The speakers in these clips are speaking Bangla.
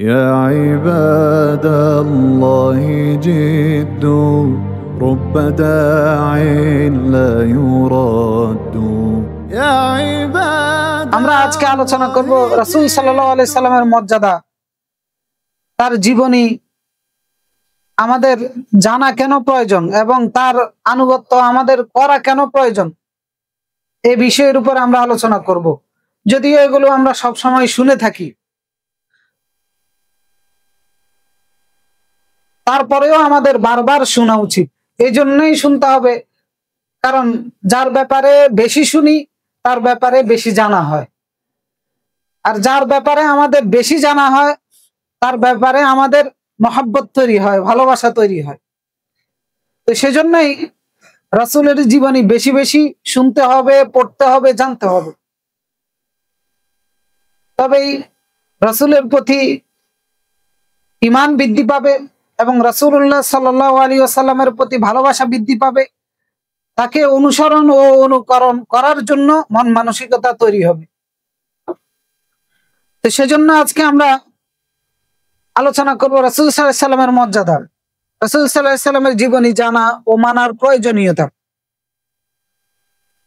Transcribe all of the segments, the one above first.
يا عباد الله جدوا رب داع لا يرد يا عباد আমরা আজকে আলোচনা করব রাসূল সাল্লাল্লাহু আলাইহি সাল্লামের মর্যাদা, তার জীবনী আমাদের জানা কেন প্রয়োজন এবং তার আনুগত্য আমাদের করা কেন প্রয়োজন, এই বিষয়ের উপর আমরা আলোচনা করব। যদিও এগুলো আমরা সব সময় শুনে থাকি, তারপরেও আমাদের বারবার শোনা উচিত। এই জন্যই শুনতে হবে, কারণ যার ব্যাপারে বেশি শুনি তার ব্যাপারে বেশি জানা হয়, আর যার ব্যাপারে আমাদের বেশি জানা হয় তার ব্যাপারে আমাদের মহব্বত তৈরি হয়, ভালোবাসা তৈরি হয়। তো সেজন্যই রাসূলের জীবনী বেশি বেশি শুনতে হবে, পড়তে হবে, জানতে হবে। তবেই রাসূলের প্রতি ঈমান বৃদ্ধি পাবে এবং রাসূলুল্লাহ সাল্লাল্লাহু আলাইহি ওয়াসাল্লামের প্রতি ভালোবাসা বৃদ্ধি পাবে। তাকে অনুসরণ ও অনুকরণ করার জন্য মন মানসিকতা তৈরি হবে। তো সেজন্য আজকে আমরা আলোচনা করব রাসূল সাল্লাল্লাহু আলাইহি ওয়াসাল্লামের মর্যাদা, রাসূল সাল্লাল্লাহু আলাইহি ওয়াসাল্লামের জীবনী জানা ও মানার প্রয়োজনীয়তা।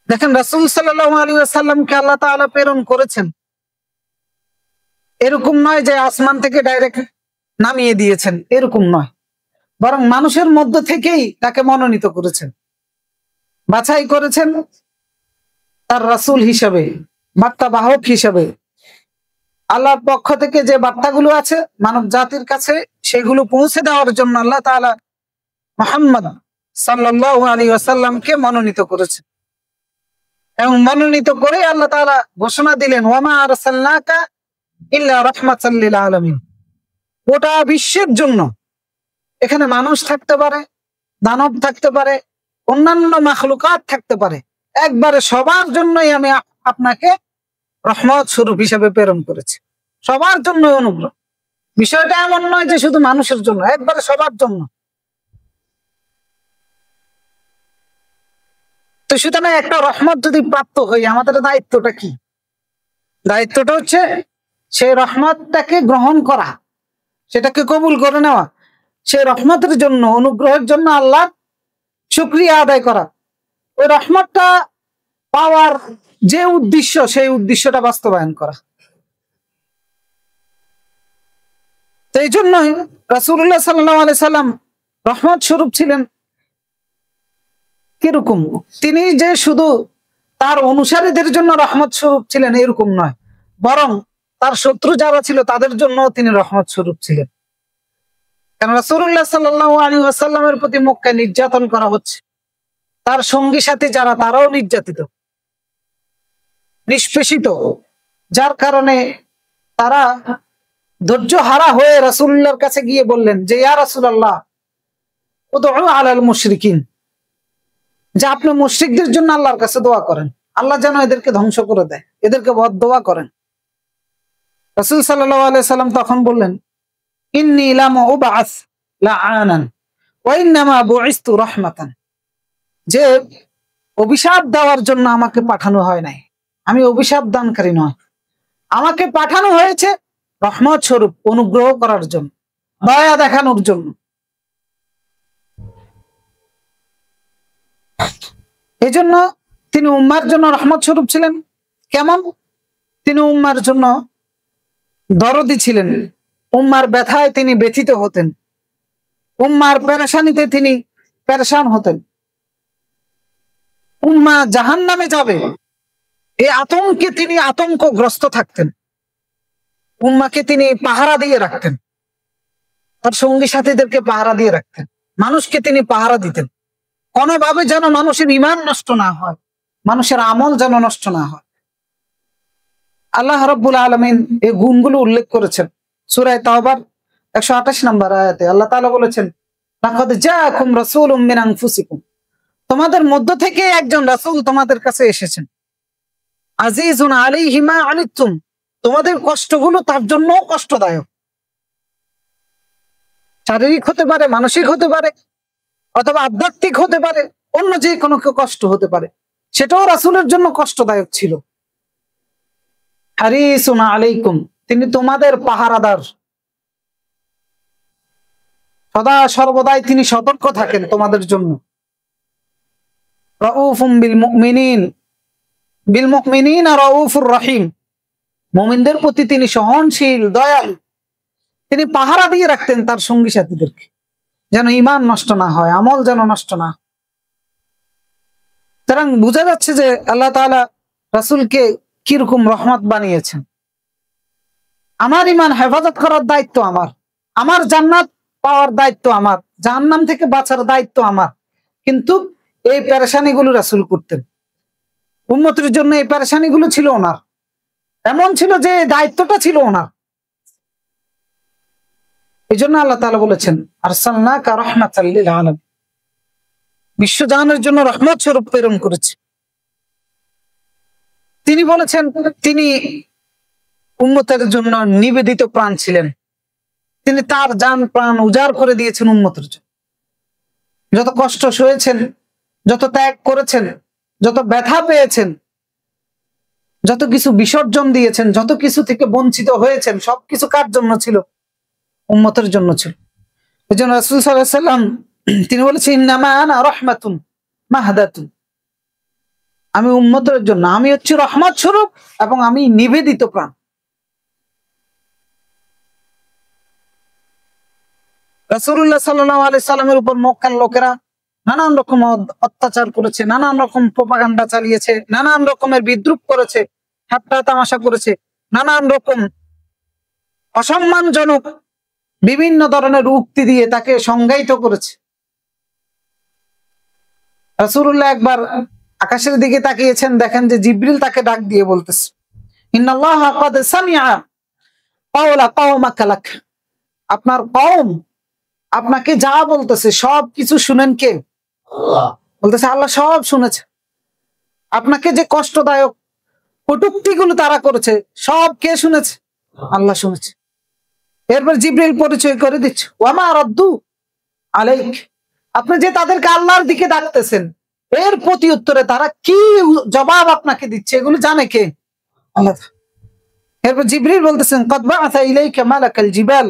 দেখেন, রাসূল সাল্লাল্লাহু আলাইহি ওয়াসাল্লামকে আল্লাহ তাআলা প্রেরণ করেছেন, এরকম নয় যে আসমান থেকে ডাইরেক্ট নামিয়ে দিয়েছেন, এরকম নয়, বরং মানুষের মধ্য থেকেই তাকে মনোনীত করেছেন, বাছাই করেছেন তার রাসূল হিসেবে, বার্তা বাহক হিসেবে। আল্লাহর পক্ষ থেকে যে বার্তাগুলো আছে মানব জাতির কাছে, সেগুলো পৌঁছে দেওয়ার জন্য আল্লাহ তাআলা মুহাম্মদ সাল্লাল্লাহু আলাইহি ওয়াসাল্লামকে মনোনীত করেছেন। এবং মনোনীত করে আল্লাহ তাআলা ঘোষণা দিলেন, ওয়ামা আরসালনাকা ইল্লা রাহমাতাল লিল আলামিন। গোটা বিশ্বের জন্য, এখানে মানুষ থাকতে পারে, দানব থাকতে পারে, অন্যান্য মাখলুকাত থাকতে পারে, একবারে সবার জন্যই আমি আপনাকে রহমত স্বরূপ হিসেবে প্রেরণ করেছি, সবার জন্য অনুগ্রহ। বিষয়টা এমন নয় যে শুধু মানুষের জন্য, একবারে সবার জন্য। তো সুতরাং একটা রহমত যদি প্রাপ্ত হই, আমাদের দায়িত্বটা কি? দায়িত্বটা হচ্ছে সেই রহমতটাকে গ্রহণ করা, সেটাকে কবুল করে নেওয়া, সেই রহমতের জন্য, অনুগ্রহের জন্য আল্লাহ শুকরিয়া আদায় করা, ওই রহমতটা পাওয়ার যে উদ্দেশ্য, সেই উদ্দেশ্যটা বাস্তবায়ন করা। তো এই জন্যই রাসূলুল্লাহ সাল্লাল্লাহু আলাইহি সাল্লাম রহমত স্বরূপ ছিলেন। কিরকম? তিনি যে শুধু তার অনুসারীদের জন্য রহমত স্বরূপ ছিলেন এরকম নয়, বরং তার শত্রু যারা ছিল তাদের জন্য তিনি রহমত স্বরূপ ছিলেন। কারণ রাসূলুল্লাহ সাল্লাল্লাহু আলাইহি ওয়াসাল্লামের প্রতি মক্কায় নির্যাতন করা হচ্ছে, তার সঙ্গী সাথী যারা তারাও নির্যাতিত, নিষ্পেষিত, যার কারণে তারা ধৈর্য হারা হয়ে রাসূলুল্লাহর কাছে গিয়ে বললেন যে, ইয়া রাসূলুল্লাহ উদউ আলাল মুশরিকিন, যে আপনি মুশরিকদের জন্য আল্লাহর কাছে দোয়া করেন, আল্লাহ যেন এদেরকে ধ্বংস করে দেয়, এদেরকে বদদোয়া করেন। রাসূল সাল্লাল্লাহু আলাইহি সাল্লাম তখন বললেন, ইন্নী লাম উবআস লাআনান ওয়া ইন্নামা বুইসতু রাহমাতান, যে অভিশাপ দেওয়ার জন্য আমাকে পাঠানো হয় নাই, আমি অভিশাপ দানকারী নয়, আমাকে পাঠানো হয়েছে রহমত স্বরূপ, অনুগ্রহ করার জন্য, দয়া দেখানোর জন্য। এই জন্য তিনি উম্মার জন্য রহমত স্বরূপ ছিলেন। কেমন? তিনি উম্মার জন্য দরদি ছিলেন, উম্মার ব্যথায় তিনি ব্যথিত হতেন, উম্মার পেরেশানিতে তিনি পেরেশান হতেন। উম্মা জাহান্নামে যাবে এই আতঙ্কে তিনি আতঙ্কগ্রস্ত থাকতেন। উম্মাকে তিনি পাহারা দিয়ে রাখতেন, তার সঙ্গী সাথীদেরকে পাহারা দিয়ে রাখতেন, মানুষকে তিনি পাহারা দিতেন, কোনোভাবে যেন মানুষের ঈমান নষ্ট না হয়, মানুষের আমল যেন নষ্ট না হয়। আল্লাহ রাব্বুল আলামিন এই গুণগুলো উল্লেখ করেছেন সূরা তাওবার 128 নম্বর আয়াতে। আল্লাহ তাআলা বলেছেন, লাকাদ জাআকুম রাসূলুম মিন আনফুসিকুম, তোমাদের মধ্য থেকে একজন রাসূল তোমাদের কাছে এসেছেন, আজিজুন আলাইহি মা আনিতুম, তোমাদের কষ্টগুলো তার জন্য কষ্টদায়ক, শারীরিক হতে পারে, মানসিক হতে পারে, অথবা আধ্যাত্মিক হতে পারে, অন্য যে কোনো কষ্ট হতে পারে, সেটাও রাসূলের জন্য কষ্টদায়ক ছিল। হারিসুন আলাইকুম, তিনি তোমাদের পাহারাদার, সদা সর্বদাই তিনি সতর্ক থাকেন তোমাদের জন্য। রাউফুম বিল মুমিনিন রাউফুর রহিম, মুমিনদের প্রতি তিনি সহনশীল, দয়ালু। তিনি পাহারা দিয়ে রাখতেন তার সঙ্গী সাথীদেরকে, যেন ঈমান নষ্ট না হয়, আমল যেন নষ্ট না হয়। সুতরাং বোঝা যাচ্ছে যে আল্লাহ তাআলা রাসূলকে কিরকম রহমত বানিয়েছেন। আমার ঈমান হেফাজত করার দায়িত্ব আমার, আমার জান্নাত পাওয়ার দায়িত্ব আমার, জাহান্নাম থেকে বাঁচার দায়িত্ব আমার। কিন্তু এই পেরেশানিগুলো রাসূল করতেন, উম্মতের জন্য এই পেরেশানিগুলো ছিল ওনার, এমন ছিল যে দায়িত্বটা ছিল ওনার। এই জন্য আল্লাহ তাআলা বলেছেন আরসালনাকা রাহমাতাল লিল আলামিন, বিশ্বজাহানের জন্য রহমত স্বরূপ প্রেরণ করেছে। তিনি বলেছেন তিনি উম্মতের জন্য নিবেদিত প্রাণ ছিলেন। তিনি তার জান প্রাণ উজাড় করে দিয়েছেন উম্মতের জন্য। যত কষ্ট সয়েছেন, যত ত্যাগ করেছেন, যত ব্যথা পেয়েছেন, যত কিছু বিসর্জন দিয়েছেন, যত কিছু থেকে বঞ্চিত হয়েছেন, সবকিছু কার জন্য ছিল? উম্মতের জন্য ছিল। এই জন্য রাসূল সাল্লাল্লাহু আলাইহি সাল্লাম তিনি বলেছেন ইন্নামা আনা রাহমাতুন মাহদাতুন, আমি উম্মতের জন্য, আমি হচ্ছি রহমত স্বরূপ এবং আমি নিবেদিত প্রাণ। রাসূলুল্লাহ সাল্লাল্লাহু আলাইহি সাল্লামের উপর মক্কার লোকেরা নানান রকম অত্যাচার করেছে, নানান রকম প্রোপাগান্ডা চালিয়েছে, নানান রকমের বিদ্রুপ করেছে, ঠাট্টা তামাশা করেছে, নানান রকম অসম্মানজনক বিভিন্ন ধরনের উক্তি দিয়ে তাকে সংজ্ঞায়িত করেছে। রাসূলুল্লাহ একবার আকাশের দিকে তাকিয়েছেন, দেখেন যে জিবরিল তাকে ডাক দিয়ে বলতেছে ইন্নাল্লাহা ক্বাদ সামিআ ক্বাওলা কওমাকা লাক, আপনার কওম আপনাকে যা বলতেছে সব কিছু শুনেন কে? আল্লাহ। বলতেছে আল্লাহ সব শুনেছে। আপনাকে যে কষ্টদায়ক কটূক্তিগুলো তারা করেছে সব কে শুনেছে? আল্লাহ শুনেছে। এরপর জিবরিল পরিচয় করে দিচ্ছে ওয়ামা রাদ্দু আলাইক, আপনি যে তাদেরকে আল্লাহর দিকে ডাকতেছেন এর প্রতি উত্তরে তারা কি জবাব আপনাকে দিচ্ছে এগুলো জানে কে? আল্লাহ। এরপর জিবরিল বলতেছেন ক্বাদ বাআসা ইলাইকা মালাকাল জিবাল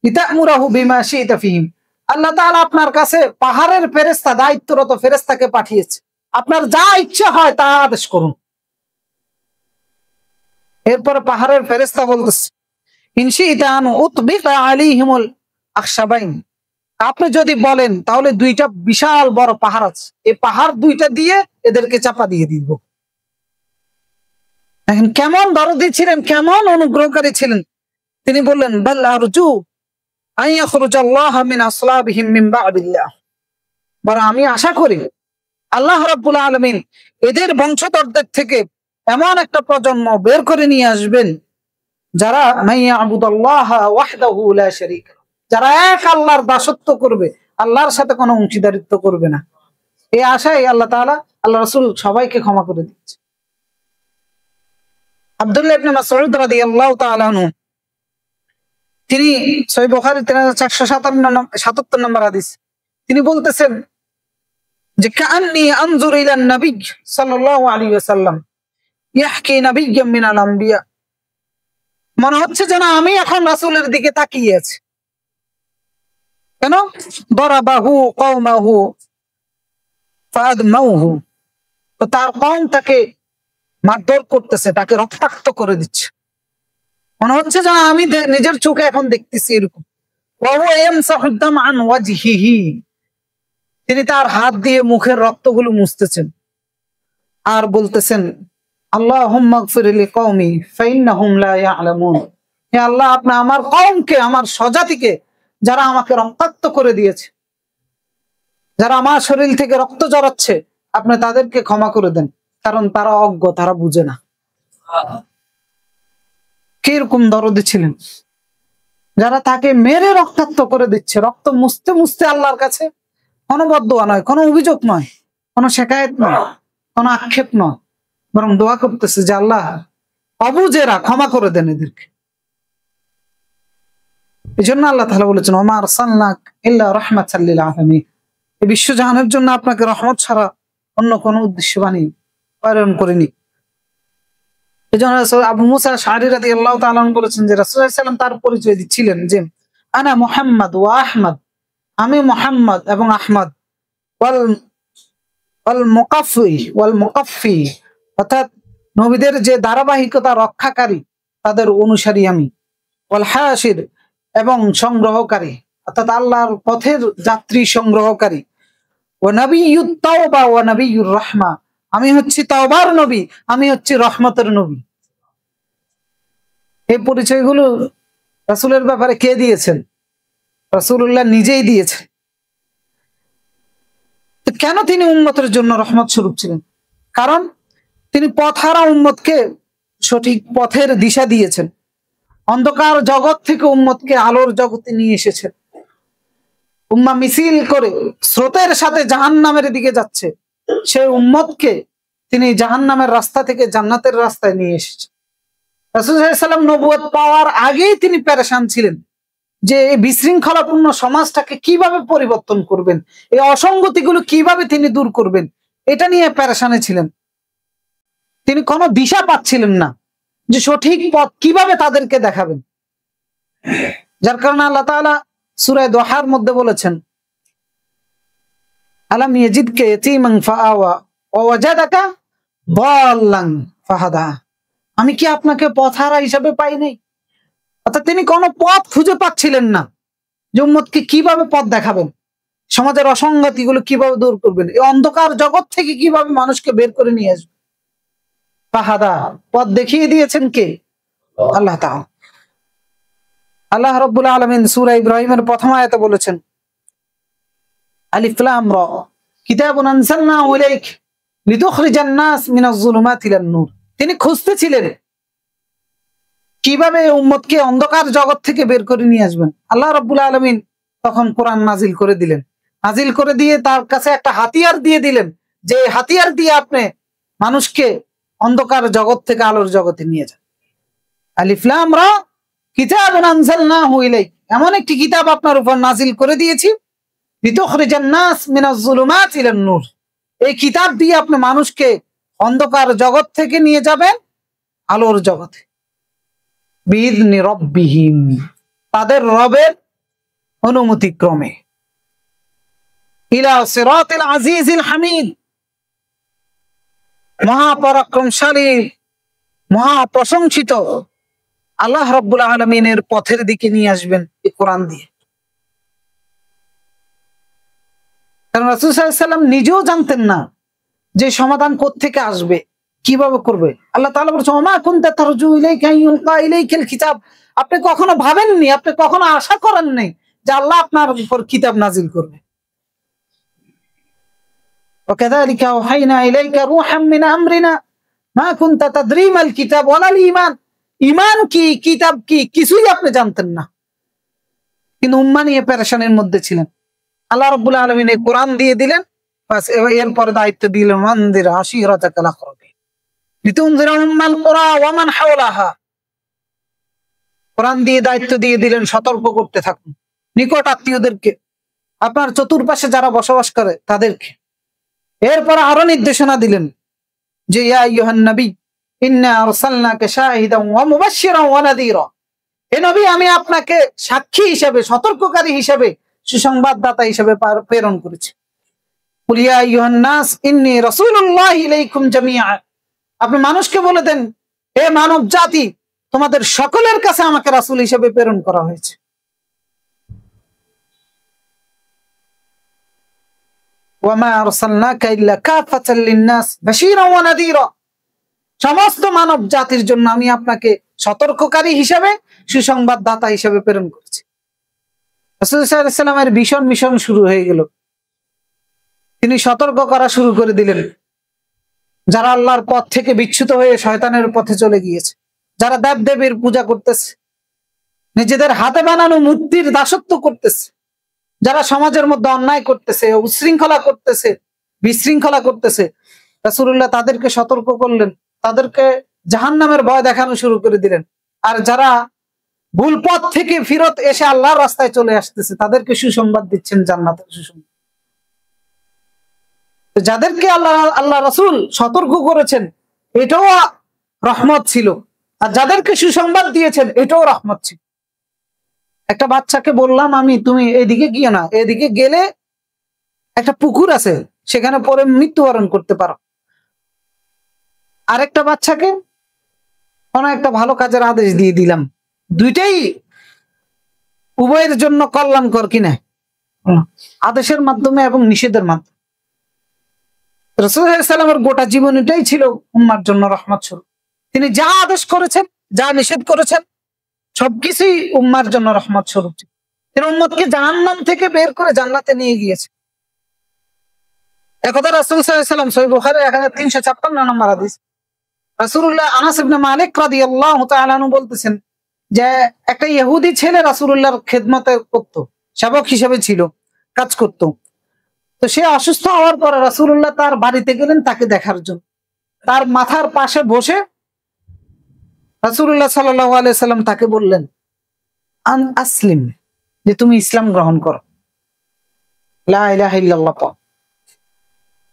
লিতা'মুরাহু বিমা শি'তা ফীহিম, আল্লাহ তাআলা আপনার কাছে পাহাড়ের ফেরেশতা, দায়িত্বরত ফেরেশতাকে পাঠিয়েছে, আপনার যা ইচ্ছা হয় তা আদেশ করুন। এরপর পাহাড়ের ফেরেশতা বলতেছে ইন শি'তা আন উতবিকা আলাইহিমুল আখশাবাইন, আপনি যদি বলেন তাহলে দুইটা বিশাল বড় পাহাড় আছে, এই পাহাড় দুইটা দিয়ে এদেরকে চাপা দিয়ে দিব। এখন কেমন দরদি ছিলেন, কেমন অনুগ্রহকারী ছিলেন। তিনি বললেন বাল আরজু আন ইয়াখরুজাল্লাহু মিন আসলাবিহিম মিন বা'দিল্লাহ, বরং আমি আশা করি আল্লাহ রাব্বুল আলামিন এদের বংশধরদের থেকে এমন একটা প্রজন্ম বের করে নিয়ে আসবেন যারা মাইয়াবুদাল্লাহা ওয়াহদাহু লা শারীকা, যারা এক আল্লাহর দাসত্ব করবে, আল্লাহর সাথে কোনো অংশীদারিত্ব করবে না। এই আশায় আল্লাহ তাআলা, আল্লাহ রাসূল সবাইকে ক্ষমা করে দিচ্ছে। আব্দুল্লাহ ইবনে মাসউদ রাদিয়াল্লাহু তাআলা আনহু, তিনি সহিহ বুখারী 3477 নম্বর হাদিস, তিনি বলতেছেন যে কাআন্নী আনজুরু ইলা নবী সাল্লাল্লাহু আলাইহি ওয়াসাল্লাম ইয়াহকি নাবিয়্যাম মিনাল আম্বিয়া, মনে হচ্ছে যেন আমি এখন রাসূলের দিকে তাকিয়ে আছি। কেন? দরাবাহু কওমাহু ফাদমাউহু, তো তার কওম তাকে মারধর করতেছে, তাকে রক্তাক্ত করে দিচ্ছে। মনে হচ্ছে যেন আমি নিজের চোখে এখন দেখতেছি এরকম। তিনি তার হাত দিয়ে মুখের রক্তগুলো মুছতেছেন আর বলতেছেন আল্লাহুম্মা গফির লিকওমি ফাইন্নাহুম লা ইয়ালামুন, হে আল্লাহ আপনি আমার কওমকে, আমার স্বজাতিকে, যারা আমাকে রক্তাক্ত করে দিয়েছে, যারা আমার শরীর থেকে রক্ত ঝরাচ্ছে, আপনি তাদেরকে ক্ষমা করে দেন, কারণ তারা অজ্ঞ, তারা বুঝে না। কিরকম দরদি ছিলেন, যারা তাকে মেরে রক্তাক্ত করে দিচ্ছে, রক্ত মুছতে মুছতে আল্লাহর কাছে কোনো বদদোয়া নয়, কোনো অভিযোগ নয়, কোনো শিকায়েত নয়, কোনো আক্ষেপ নয়, বরং দোয়া করতেছে যে আল্লাহ অবুঝেরা ক্ষমা করে দেন এদেরকে। এই জন্য আল্লাহ তাআলা বলেছেন ওমা আরসালনাক ইল্লা রাহমাতাল লিল আলামিন, এই বিশ্বজাহানের জন্য আপনাকে রহমত ছাড়া অন্য কোনো উদ্দেশ্য বানিয়ে প্রেরণ করিনি। এই জন্য আবু মুসা আশআরী রাদিয়াল্লাহু তাআলা বলেছেন যে রাসূল সাল্লাল্লাহু আলাইহি ওয়াসাল্লাম তার পরিচয় দিচ্ছিলেন যে আনা মুহাম্মদ ওয়া আহমদ আমি মুহাম্মদ এবং আহমদ ওয়াল ওয়াল মুকাফফি, অর্থাৎ নবীদের যে ধারাবাহিকতা রক্ষাকারী তাদের অনুসারী আমি, ওয়াল হাসির, এবং সংগ্রহকারী অর্থাৎ আল্লাহর পথের যাত্রী সংগ্রহকারী, ওয়া নবিয়্যুত তাওবা ওয়া নবিয়্যুর রাহমা, আমি হচ্ছি তাওবার নবী, আমি হচ্ছি রহমতের নবী। এই পরিচয়গুলো রাসূলের ব্যাপারে কে দিয়েছেন? রাসূলুল্লাহ নিজেই দিয়েছেন। কেন তিনি উম্মতের জন্য রহমত স্বরূপ ছিলেন? কারণ তিনি পথহারা উম্মতকে সঠিক পথের দিশা দিয়েছেন, অন্ধকার জগৎ থেকে উম্মতকে আলোর জগতে নিয়ে এসেছেন। উম্মাহ মিছিল করে স্রোতের সাথে জাহান্নামের দিকে যাচ্ছে, সেই উম্মতকে তিনি জাহান্নামের রাস্তা থেকে জান্নাতের রাস্তায় নিয়ে এসেছেন। রাসূল সাল্লাল্লাহু আলাইহি ওয়াসাল্লাম নবুয়ত পাওয়ার আগেই তিনি পেরেশান ছিলেন যে এই বিশৃঙ্খলাপূর্ণ সমাজটাকে কিভাবে পরিবর্তন করবেন, এই অসঙ্গতিগুলো কিভাবে তিনি দূর করবেন, এটা নিয়ে পেরেশানে ছিলেন। তিনি কোনো দিশা পাচ্ছিলেন না যে সঠিক পথ কিভাবে তাদেরকে দেখাবেন। যার কারণে আল্লাহ তাআলা সূরা দোহার মধ্যে বলেছেন, আলাম ইয়াজিদকা ইয়াতীমান ফাআওয়া ওয়া ওয়াজাদাকা দাল্লান ফাহাদা, আমি কি আপনাকে পথহারা হিসেবে পাই নাই? অর্থাৎ তিনি কোনো পথ খুঁজে পাচ্ছিলেন না যে উম্মতকে কিভাবে পথ দেখাবেন, সমাজের অসঙ্গতিগুলো কিভাবে দূর করবেন, এই অন্ধকার জগৎ থেকে কিভাবে মানুষকে বের করে নিয়ে আসবেন। ফাহাদা, পথ দেখিয়ে দিয়েছেন কে? আল্লাহ তাআলা। আল্লাহ রাব্বুল আলামিন সূরা ইব্রাহিমের প্রথম আয়াতে বলেছেন, আলিফ লাম রা কিতাবুন আনজালনাহু ইলাইক লিতুখরিজান নাস মিনাজ যুলুমাতি ইলান নূর। তিনি খুঁজতেছিলেন কিভাবে উম্মতকে অন্ধকার জগৎ থেকে বের করে নিয়ে আসবেন। আল্লাহ রাব্বুল আলামিন তখন কোরআন নাজিল করে দিলেন। নাজিল করে দিয়ে তার কাছে একটা হাতিয়ার দিয়ে দিলেন, যে হাতিয়ার দিয়ে আপনি মানুষকে অন্ধকার জগৎ থেকে আলোর জগতে নিয়ে যান। আলিফ লাম রা কিতাবুন আনজালনাহু ইলাইক, এমন একটি কিতাব আপনার উপর নাজিল করে দিয়েছি, লিতুখরিজান নাস মিনাজ যুলুমাতি ইলান নূর, এই কিতাব দিয়ে আপনি মানুষকে অন্ধকার জগৎ থেকে নিয়ে যাবেন আলোর জগতে, বিইذনি রাব্বিহিম, তাদের রবের অনুমতি ক্রমে, ইলা সিরাতিল আজিজিল হামিদ, মহাপরাক্রমশালী মহা প্রশংসিত আল্লাহ রাব্বুল আলামিনের পথের দিকে নিয়ে আসবেন এই কোরআন দিয়ে। কারণ রাসূল সাল্লাল্লাহু আলাইহি ওয়াসাল্লাম নিজেও জানতেন না যে সমাধান কোত্থেকে আসবে, কিভাবে করবে। আল্লাহ তাআলা বলেছেন, ওমা কুনতা তারজু ইলাইকা ইউলকা ইলাইকাল কিতাব, আপনি কখনো ভাবেননি, আপনি কখনো আশা করেননি যে আল্লাহ আপনার উপর কিতাব নাজিল করবে। ওয়াকাযালিকা আওহাইনা ইলাইকা রূহাম মিন আমরিনা মা কুনতা তাদরি মাল কিতাব ওয়ালাল ঈমান, ঈমান কি, কিতাব কি, কিছুই আপনি জানতেন না, কিন্তু উম্মাহ নিয়ে পেরেশানির মধ্যে ছিলেন। আল্লাহ রাব্বুল আলামিন এই কোরআন দিয়ে দিলেন, বাস এরপরে দায়িত্ব দিলেন, ওয়ানদির আশীরাতাকাল আকরাবিন লিতুনজিরা উম্মাল কুরা ওয়া মান হাওলাহা, কোরআন দিয়ে দায়িত্ব দিয়ে দিলেন, সতর্ক করতে থাকুন নিকট আত্মীয়দেরকে, আপনার চতুর্পাশে যারা বসবাস করে তাদেরকে। এরপর আরো নির্দেশনা দিলেন যে ইয়া আইয়ুহান নবী ইন্না আরসালনাকা শাহিদান ওয়া মুবাশশিরান ওয়া নাযীরা, হে নবী আমি আপনাকে সাক্ষী হিসেবে, সতর্ককারী হিসেবে, সুসংবাদদাতা হিসেবে প্রেরণ করেছি। কুল ইয়া আইয়ুহান নাস ইন্নী রাসূলুল্লাহি ইলাইকুম জামিআ, আপনি মানুষকে বলে দেন, হে মানব জাতি, তোমাদের সকলের কাছে আমাকে রাসূল হিসেবে প্রেরণ করা হয়েছে। ওয়া মা আরসালনাকা ইল্লা কাফাতাল লিন-নাস বাশীরান ওয়া নাযীরা, সমস্ত মানব জাতির জন্য আমি আপনাকে সতর্ককারী হিসেবে, সুসংবাদদাতা হিসেবে প্রেরণ করেছি। রাসূল সাল্লাল্লাহু আলাইহি ওয়াসাল্লামের মিশন শুরু হয়ে গেল। তিনি সতর্ক করা শুরু করে দিলেন যারা আল্লাহর পথ থেকে বিচ্যুত হয়ে শয়তানের পথে চলে গিয়েছে, যারা দেবদেবীর পূজা করতেছে, নিজেদের হাতে বানানো মূর্তির দাসত্ব করতেছে, যারা সমাজের মধ্যে অন্যায় করতেছে, উচ্ছৃঙ্খলা করতেছে, বিশৃঙ্খলা করতেছে, রাসূলুল্লাহ তাদেরকে সতর্ক করলেন, তাদেরকে জাহান্নামের ভয় দেখানো শুরু করে দিলেন। আর যারা ভুল পথ থেকে ফিরত এসে আল্লাহর রাস্তায় চলে আসতেছে তাদেরকে সুসংবাদ দিচ্ছেন জান্নাতের সুসংবাদ। যাদেরকে আল্লাহ রাসূল সতর্ক করেছেন এটাও রহমত ছিল, আর যাদেরকে সুসংবাদ দিয়েছেন এটাও রহমত ছিল। একটা বাচ্চাকে বললাম আমি, তুমি এদিকে গিয়ে না, এদিকে গেলে একটা পুকুর আছে, সেখানে পরে মৃত্যুবরণ করতে পারো। আরেকটা বাচ্চাকে কোনো একটা ভালো কাজের আদেশ দিয়ে দিলাম। দুইটাই উভয়ের জন্য কল্যাণকর কিনা, আদেশের মাধ্যমে এবং নিষেধের মাধ্যমে। রাসূল সাল্লাল্লাহু আলাইহি ওয়াসাল্লামের গোটা জীবনটাই ছিল উম্মার জন্য রহমত স্বরূপ। তিনি যা আদেশ করেছেন, যা নিষেধ করেছেন, সবকিছুই উম্মার জন্য রহমত স্বরূপ। তিনি উম্মতকে জাহান্নাম থেকে বের করে জান্নাতে নিয়ে গিয়েছে। একদা রাসূল সাল্লাল্লাহু আলাইহি ওয়াসাল্লাম সহিহ বুখারী 1356 নম্বর হাদিস, রাসূলুল্লাহ আনাস ইবনে মালিক রাদিয়াল্লাহু তাআলা আনহু বলতেছেন যে একটা ইহুদি ছেলে রাসূলুল্লাহর খেদমতে করত, সেবক হিসেবে ছিল, কাজ করত। তো সে অসুস্থ হওয়ার পরে রাসূলুল্লাহ তার বাড়িতে গেলেন তাকে দেখার জন্য। তার মাথার পাশে বসে রাসূলুল্লাহ সাল্লাল্লাহু আলাইহি সাল্লাম তাকে বললেন, আন আসলিম, যে তুমি ইসলাম গ্রহণ করো, লা ইলাহা ইল্লাল্লাহ।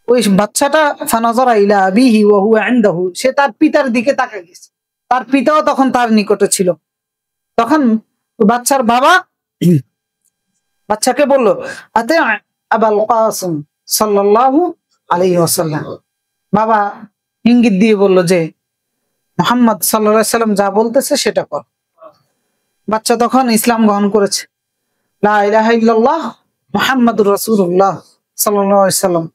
ওই বাচ্চাটা ফানাজারা ইলা আবিহি ওয়া হুয়া ইনদাহু, সে তার পিতার দিকে তাকিয়ে গেছে। তার পিতাও তখন তার নিকটে ছিল। তখন বাচ্চার বাবা বাচ্চাকে বলল, আতে আবুল কাসিম সাল্লাল্লাহু আলাইহি ওয়াসাল্লাম। বাবা ইঙ্গিত দিয়ে বলল যে মুহাম্মদ সাল্লাল্লাহু আলাইহি ওয়াসাল্লাম যা বলতেছে সেটা কর। বাচ্চা তখন ইসলাম গ্রহণ করেছে, লা ইলাহা ইল্লাল্লাহ মুহাম্মাদুর রাসূলুল্লাহ সাল্লাল্লাহু আলাইহি ওয়াসাল্লাম।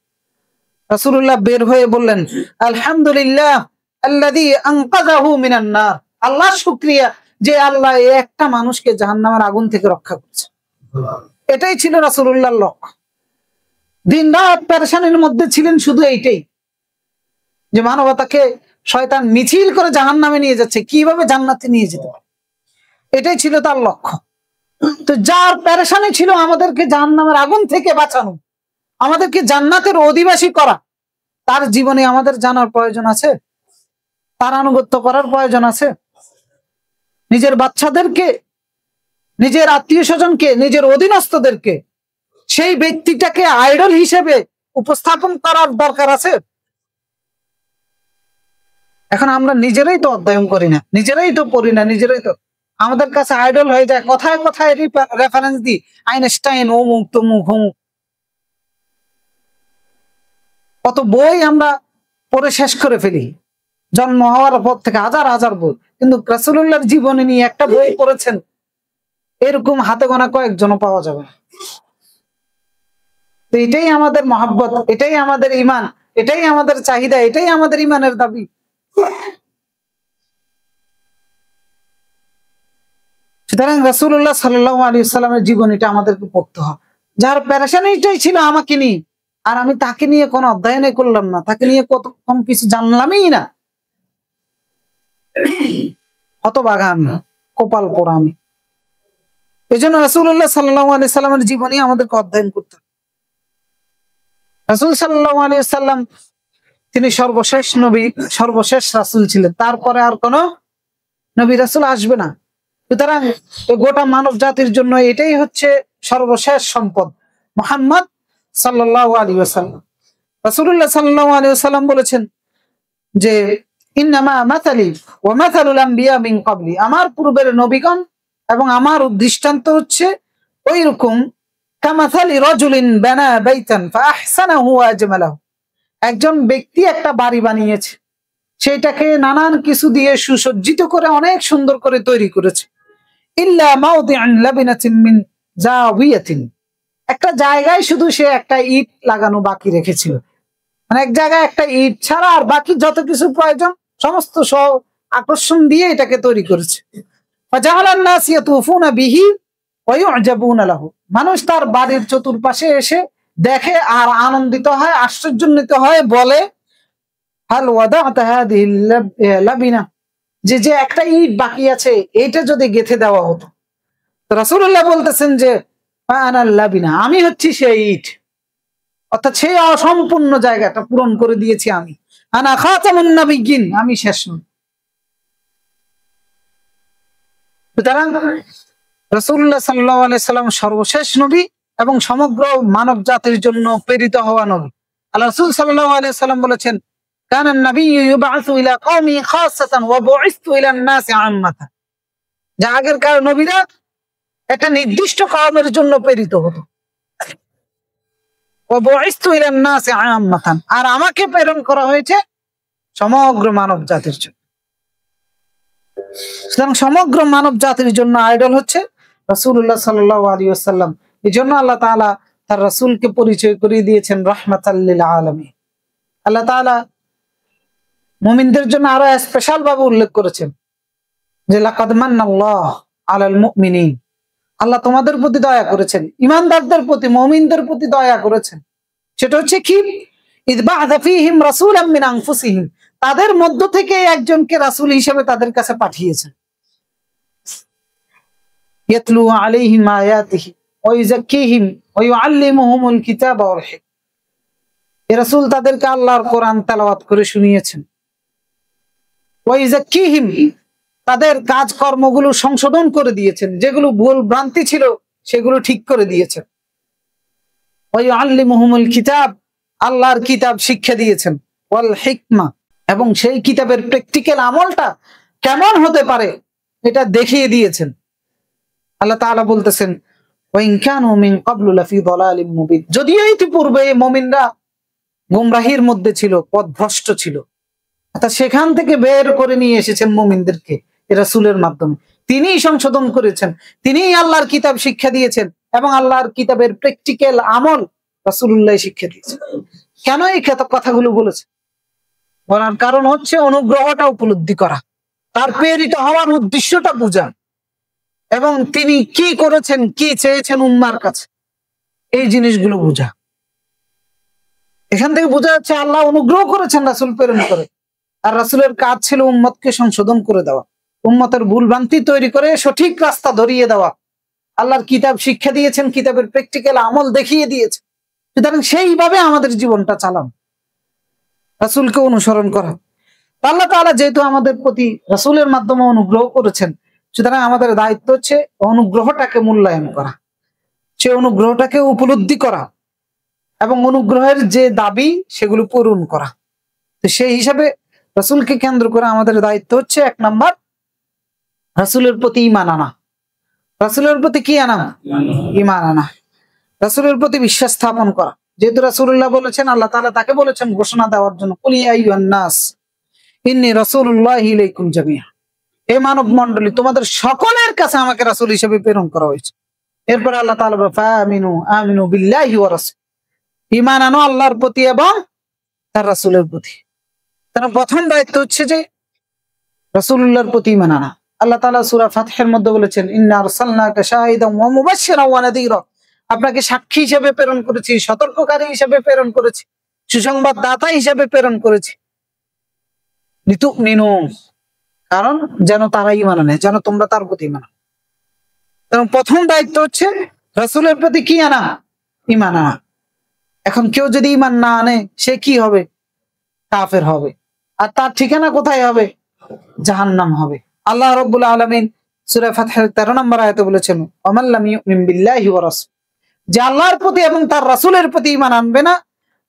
রাসূলুল্লাহ বের হয়ে বললেন, আলহামদুলিল্লাহ আল্লাযী আনকাযাহু মিনান নার। আল্লাহর শুকরিয়া যে আল্লাহ একটা মানুষকে জাহান্নামের আগুন থেকে রক্ষা করেছে। এটাই ছিল রাসূলুল্লাহর লক্ষ্য। দিন রাত পেরেশানির মধ্যে ছিলেন শুধু এইটাই, যে মানবতাকে শয়তান মিছিল করে জাহান্নামে নিয়ে যাচ্ছে, কিভাবে জান্নাতে নিয়ে যেতে পারে, এটাই ছিল তার লক্ষ্য। তো যার পেরেশানি ছিল আমাদেরকে জাহান্নামের আগুন থেকে বাঁচানো, আমাদেরকে জান্নাতের অধিবাসী করা, তার জীবনে আমাদের জানার প্রয়োজন আছে, তার আনুগত্য করার প্রয়োজন আছে। নিজের বাচ্চাদেরকে, নিজের আত্মীয় স্বজনকে, নিজের অধীনস্থদেরকে সেই ব্যক্তিটাকে আইডল হিসেবে উপস্থাপন করার দরকার আছে। এখন আমরা নিজেরাই তো অধ্যয়ন করি না, নিজেরাই তো পড়ি না, নিজেরাই তো আমাদের কাছে আইডল হয়ে যায়। কথায় কথায় রেফারেন্স দিই, আইনস্টাইন অমুক তমুক অমুক। কত বই আমরা পড়ে শেষ করে ফেলি, জন্ম হওয়ার পর থেকে হাজার হাজার বই, কিন্তু রাসূলুল্লাহর জীবনী নিয়ে একটা বই পড়েছেন এরকম হাতে গোনা কয়েকজনও পাওয়া যাবে। তো এটাই আমাদের মহব্বত, এটাই আমাদের ইমান, এটাই আমাদের চাহিদা, এটাই আমাদের ইমানের দাবি। সুতরাং রাসূলুল্লাহ সাল্লাল্লাহু আলাইহি ওয়াসাল্লামের জীবনীটা আমাদেরকে পড়তে হবে। যার পেরেশানিটাই ছিল আমাকে নিয়ে, আর আমি তাকে নিয়ে কোনো অধ্যয়নই করলাম না, তাকে নিয়ে কম কিছু জানলামই না, হতভাগা আমি, কপাল পোড়া আমি। এই জন্য রাসূলুল্লাহ সাল্লাল্লাহু আলাইহি ওয়াসাল্লামের জীবনী আমাদেরকে অধ্যয়ন করতে হবে। রাসূল সাল্লাল্লাহু আলাইহি ওয়াসাল্লাম তিনি সর্বশেষ নবী, সর্বশেষ রাসূল ছিলেন, তারপরে আর কোনো নবী রাসূল আসবে না। সুতরাং গোটা মানব জাতির জন্য এটাই হচ্ছে সর্বশেষ সম্পদ, মুহাম্মদ সাল্লাল্লাহু আলাইহি ওয়াসাল্লাম। রাসূলুল্লাহ সাল্লাল্লাহু আলাইহি ওয়াসাল্লাম বলেছেন যে ইন্নামা মাসালি ওয়া মাসালুল আমবিয়া মিন ক্বাবলি, আমার পূর্বের নবীগণ এবং আমার দৃষ্টান্ত হচ্ছে ওই রকম কামাসালি রাজুলিন বানা বাইতান ফাআহসানাহু ওয়া আজমালাহু, একজন ব্যক্তি একটা বাড়ি বানিয়েছে, সেটাকে নানান কিছু দিয়ে সুসজ্জিত করে অনেক সুন্দর করে তৈরি করেছে। ইল্লা মাউদিআন লাবিনাতিন মিন জাওয়াতিন, একটা জায়গায় শুধু সে একটা ইট লাগানো বাকি রেখেছিল, মানে এক জায়গায় একটা ইট ছাড়া আর বাকি যত কিছু প্রয়োজন সমস্ত সব আকর্ষণ দিয়ে এটাকে তৈরি করেছে। ফাজাআলান নাস ইয়াতুফুনা বিহি ওয়া ইউজাবুনা লাহু, মানুষ তার বাড়ির চতুর্পাশে এসে দেখে আর আনন্দিত হয়, আশ্চর্যান্বিত হয়, বলে হাল ওয়াদা'তা হাদিহি লাবিনা, যে যে একটা ইট বাকি আছে এইটা যদি গেঁথে দেওয়া হতো। তো রাসূলুল্লাহ বলতেছেন যে আনাল লাবিনা, আমি হচ্ছি সেই ইট, অর্থাৎ সেই অসম্পূর্ণ জায়গাটা পূরণ করে দিয়েছি আমি। আনা খাতামুন নাবিয়্যিন, আমি শেষ নবী। সুতরাং রাসূলুল্লাহ সাল্লাল্লাহু আলাইহি সাল্লাম সর্বশেষ নবী এবং সমগ্র মানব জাতির জন্য প্রেরিত হওয়া নবী। আল্লাহ রাসূল সাল্লাল্লাহু আলাইহি সাল্লাম বলেছেন, কানান নাবিয়্যু ইউবআসু ইলা কওমি খাসাতান ওয়া বুইসতু ইলা নাসি আম্মাতান, যে আগেরকার নবীরা একটা নির্দিষ্ট কওমের জন্য প্রেরিত হতো। আর আমাকে প্রেরণ করা হয়েছে সমগ্র মানব জাতির জন্য। সুতরাং সমগ্র মানব জাতির জন্য আইডল হচ্ছে রাসূলুল্লাহ সাল্লাল্লাহু আলাইহি ওয়াসাল্লাম। এই জন্য আল্লাহ তাআলা তার রাসূলকে পরিচয় করিয়ে দিয়েছেন রাহমাতাল লিল আলামিন। আল্লাহ তাআলা মুমিনদের জন্য আরো স্পেশাল ভাবে উল্লেখ করেছেন যে লাকাদ মান্নাল্লাহু আলাল মুমিনিন, আল্লাহ তোমাদের প্রতি দয়া করেছেন, ইমানদারদের প্রতি, মুমিনদের প্রতি দয়া করেছেন। সেটা হচ্ছে কি, ইয বা'আথা ফীহিম রাসূলাম মিন আনফুসিহিম, তাদের মধ্য থেকে একজনকে রাসূল হিসেবে তাদের কাছে পাঠিয়েছেন। ইয়াতলু আলাইহিম আয়াতিহি ওয়া ইউযাক্কিহিম ওয়া ইউআল্লিমুহুমুল কিতাবা ওয়াল হিকমা, এই রাসূল তাদেরকে আল্লাহর কোরআন তেলাওয়াত করে শুনিয়েছেন। ওয়া ইউযাক্কিহিম, তাদের কাজকর্মগুলো সংশোধন করে দিয়েছেন, যেগুলো ভুল ভ্রান্তি ছিল সেগুলো ঠিক করে দিয়েছেন। ওয়া ইউআল্লিমুহুমুল কিতাব, আল্লাহর কিতাব শিক্ষা দিয়েছেন। ওয়াল হিকমা, এবং সেই কিতাবের প্র্যাকটিক্যাল আমলটা কেমন হতে পারে এটা দেখিয়ে দিয়েছেন। আল্লাহ তাআলা বলতেছেন ওয়া ইন কানু মিন ক্বাবলু লাফি দালালিম মুবিন, যদিও ইতিপূর্বে মুমিনরা গোমরাহির মধ্যে ছিল, পথভ্রষ্ট ছিল, তা সেখান থেকে বের করে নিয়ে এসেছেন মুমিনদেরকে রাসূলের মাধ্যমে। তিনিই সংশোধন করেছেন, তিনিই আল্লাহর কিতাব শিক্ষা দিয়েছেন, এবং আল্লাহর কিতাবের প্র্যাকটিক্যাল আমল রাসূলুল্লাহ শিক্ষা দিয়েছেন। কেন এই কথাগুলো বলেছে? বলার কারণ হচ্ছে অনুগ্রহটা উপলব্ধি করা, তার প্রেরিত হওয়ার উদ্দেশ্যটা বোঝা, এবং তিনি কি করেছেন, কি চেয়েছেন উম্মার কাছে, এই জিনিসগুলো বোঝা। এখান থেকে বোঝা যাচ্ছে আল্লাহ অনুগ্রহ করেছেন রাসূল প্রেরণ করে, আর রাসূলের কাজ ছিল উম্মতকে সংশোধন করে দেওয়া, উম্মতের ভুল ভ্রান্তি তৈরি করে সঠিক রাস্তা ধরিয়ে দেওয়া। আল্লাহর কিতাব শিক্ষা দিয়েছেন, কিতাবের প্র্যাকটিক্যাল আমল দেখিয়ে দিয়েছেন। সুতরাং সেইভাবে আমাদের জীবনটা চালান, রাসূলকে অনুসরণ করা। আল্লাহ তাআলা যেহেতু আমাদের প্রতি রাসূলের মাধ্যমে অনুগ্রহ করেছেন, সুতরাং আমাদের দায়িত্ব হচ্ছে অনুগ্রহটাকে মূল্যায়ন করা, সে অনুগ্রহটাকে উপলব্ধি করা, এবং অনুগ্রহের যে দাবি সেগুলো পূরণ করা। তো সেই হিসাবে রাসূলকে কেন্দ্র করে আমাদের দায়িত্ব হচ্ছে 1 নাম্বার রাসূলের প্রতি ঈমান আনা। রাসূলের প্রতি কি আনা? ঈমান আনা। রাসূলের প্রতি বিশ্বাস স্থাপন করা। যেহেতু রাসূলুল্লাহ বলেছেন, আল্লাহ তাআলা তাকে বলেছেন ঘোষণা দেওয়ার জন্য, কুল ইয়া আইয়ুহান নাস ইন্নী রাসূলুল্লাহি ইলাইকুম জামিআ, হে মানব মণ্ডলী, তোমাদের সকলের কাছে আমাকে রাসূল হিসেবে প্রেরণ করা হয়েছে। এরপর আল্লাহ তাআলা বলেন আমিনু বিল্লাহি ওয়া রাসূল, ঈমান আনো আল্লাহর প্রতি এবং তার রাসূলের প্রতি। তার প্রথম দায়িত্ব হচ্ছে যে রাসূলুল্লাহর প্রতি ঈমান আনা। আল্লাহ তাআলা সূরা ফাতহের মধ্যে বলেছেন, ইন্না আরসালনাকা শাহিদান ওয়া মুবাশশিরান ওয়া নাযীরা, আপনাকে সাক্ষী হিসেবে প্রেরণ করেছি, সতর্ককারী হিসেবে প্রেরণ করেছি, সুসংবাদ দাতা হিসেবে প্রেরণ করেছি। লিতুমিনু, কারণ যেন তারা ঈমান আনে, যেন তোমরা তার প্রতি ঈমান আনো। এবং প্রথম দায়িত্ব হচ্ছে রাসূলের প্রতি কি আনা? ঈমান আনা। এখন কেউ যদি ঈমান না আনে সে কি হবে? কাফের হবে, আর তার ঠিকানা কোথায় হবে? জাহান্নাম হবে। আল্লাহ রাব্বুল আলামিন সূরা ফাতহের 13 নম্বর আয়াতে বলেছেন, ওয়ামান লাম ইউমিন বিল্লাহি ওয়া রাসূল, যে আল্লাহর প্রতি এবং তার রাসূলের প্রতি ঈমান আনবে না,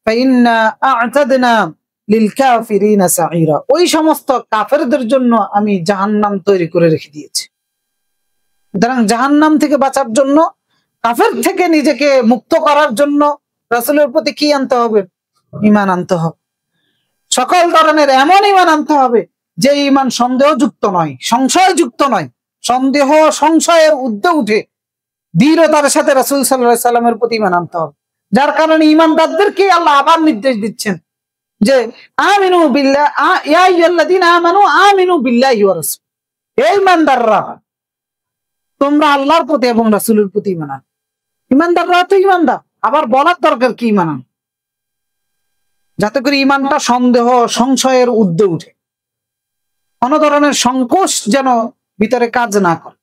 ফাইন্না আ'তাদনা লিল কাফিরিনা সাঈরা, ওই সমস্ত কাফেরদের জন্য আমি জাহান্নাম তৈরি করে রেখে দিয়েছি। সুতরাং জাহান্নাম থেকে বাঁচার জন্য, কাফের থেকে নিজেকে মুক্ত করার জন্য রাসূলের প্রতি কি আনতে হবে? ঈমান আনতে হবে। সকল ধরনের এমন ঈমান আনতে হবে যে ঈমান সন্দেহযুক্ত নয়, সংশয়যুক্ত নয়। সন্দেহ সংশয়ের ঊর্ধ্বে উঠে দৃঢ়তার সাথে রাসূল সাল্লাল্লাহু আলাইহি সাল্লামের প্রতি ঈমান আনতে হবে। যার কারণে ঈমানদারদেরকে আল্লাহ আবার নির্দেশ দিচ্ছেন যে আমিনু বিল্লাহ, ইয়া আইয়ুহাল্লাযীনা আমানু আমিনু বিল্লাহি ওয়া রাসূল, হে ঈমানদাররা তোমরা আল্লাহর প্রতি এবং রাসূলের প্রতি ঈমান আনো। ঈমানদাররা তো ঈমানদার, আবার বলার দরকার কি ঈমান আনো, যাতে করে ঈমানটা সন্দেহ সংশয়ের ঊর্ধ্বে উঠে, কোন ধরনের সংকোচ যেন ভিতরে কাজ না করে।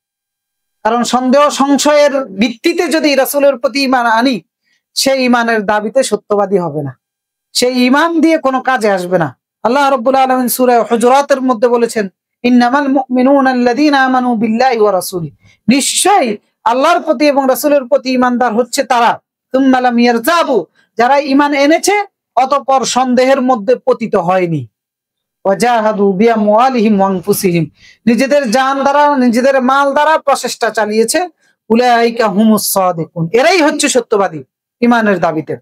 কারণ সন্দেহ সংশয়ের ভিত্তিতে যদি রাসূলের প্রতি ঈমান আনি, সেই ঈমানের দাবিতে সত্যবাদী হবে না, সেই ঈমান দিয়ে কোনো কাজে আসবে না। আল্লাহ রাব্বুল আলামিন সূরা হুজুরাতের মধ্যে বলেছেন, ইন্নামাল মুমিনুনা আল্লাযীনা আমানু বিল্লাহি ওয়া রাসূলি, নিশ্চয়ই আল্লাহর প্রতি এবং রাসূলের প্রতি ঈমানদার হচ্ছে তারা, সুম্মা লাম ইয়ারতাবু, যারা ঈমান এনেছে অতঃপর সন্দেহের মধ্যে পতিত হয়নি, ওয়াজাহাদু বিআমওয়ালিহিম ওয়া আনফুসিহিম, নিজেদের জান দ্বারা নিজেদের মাল দ্বারা প্রচেষ্টা চালিয়েছে, উলাইকা হুমুস সাদিকুন, এরাই হচ্ছে সত্যবাদী ইমানের দাবিতে।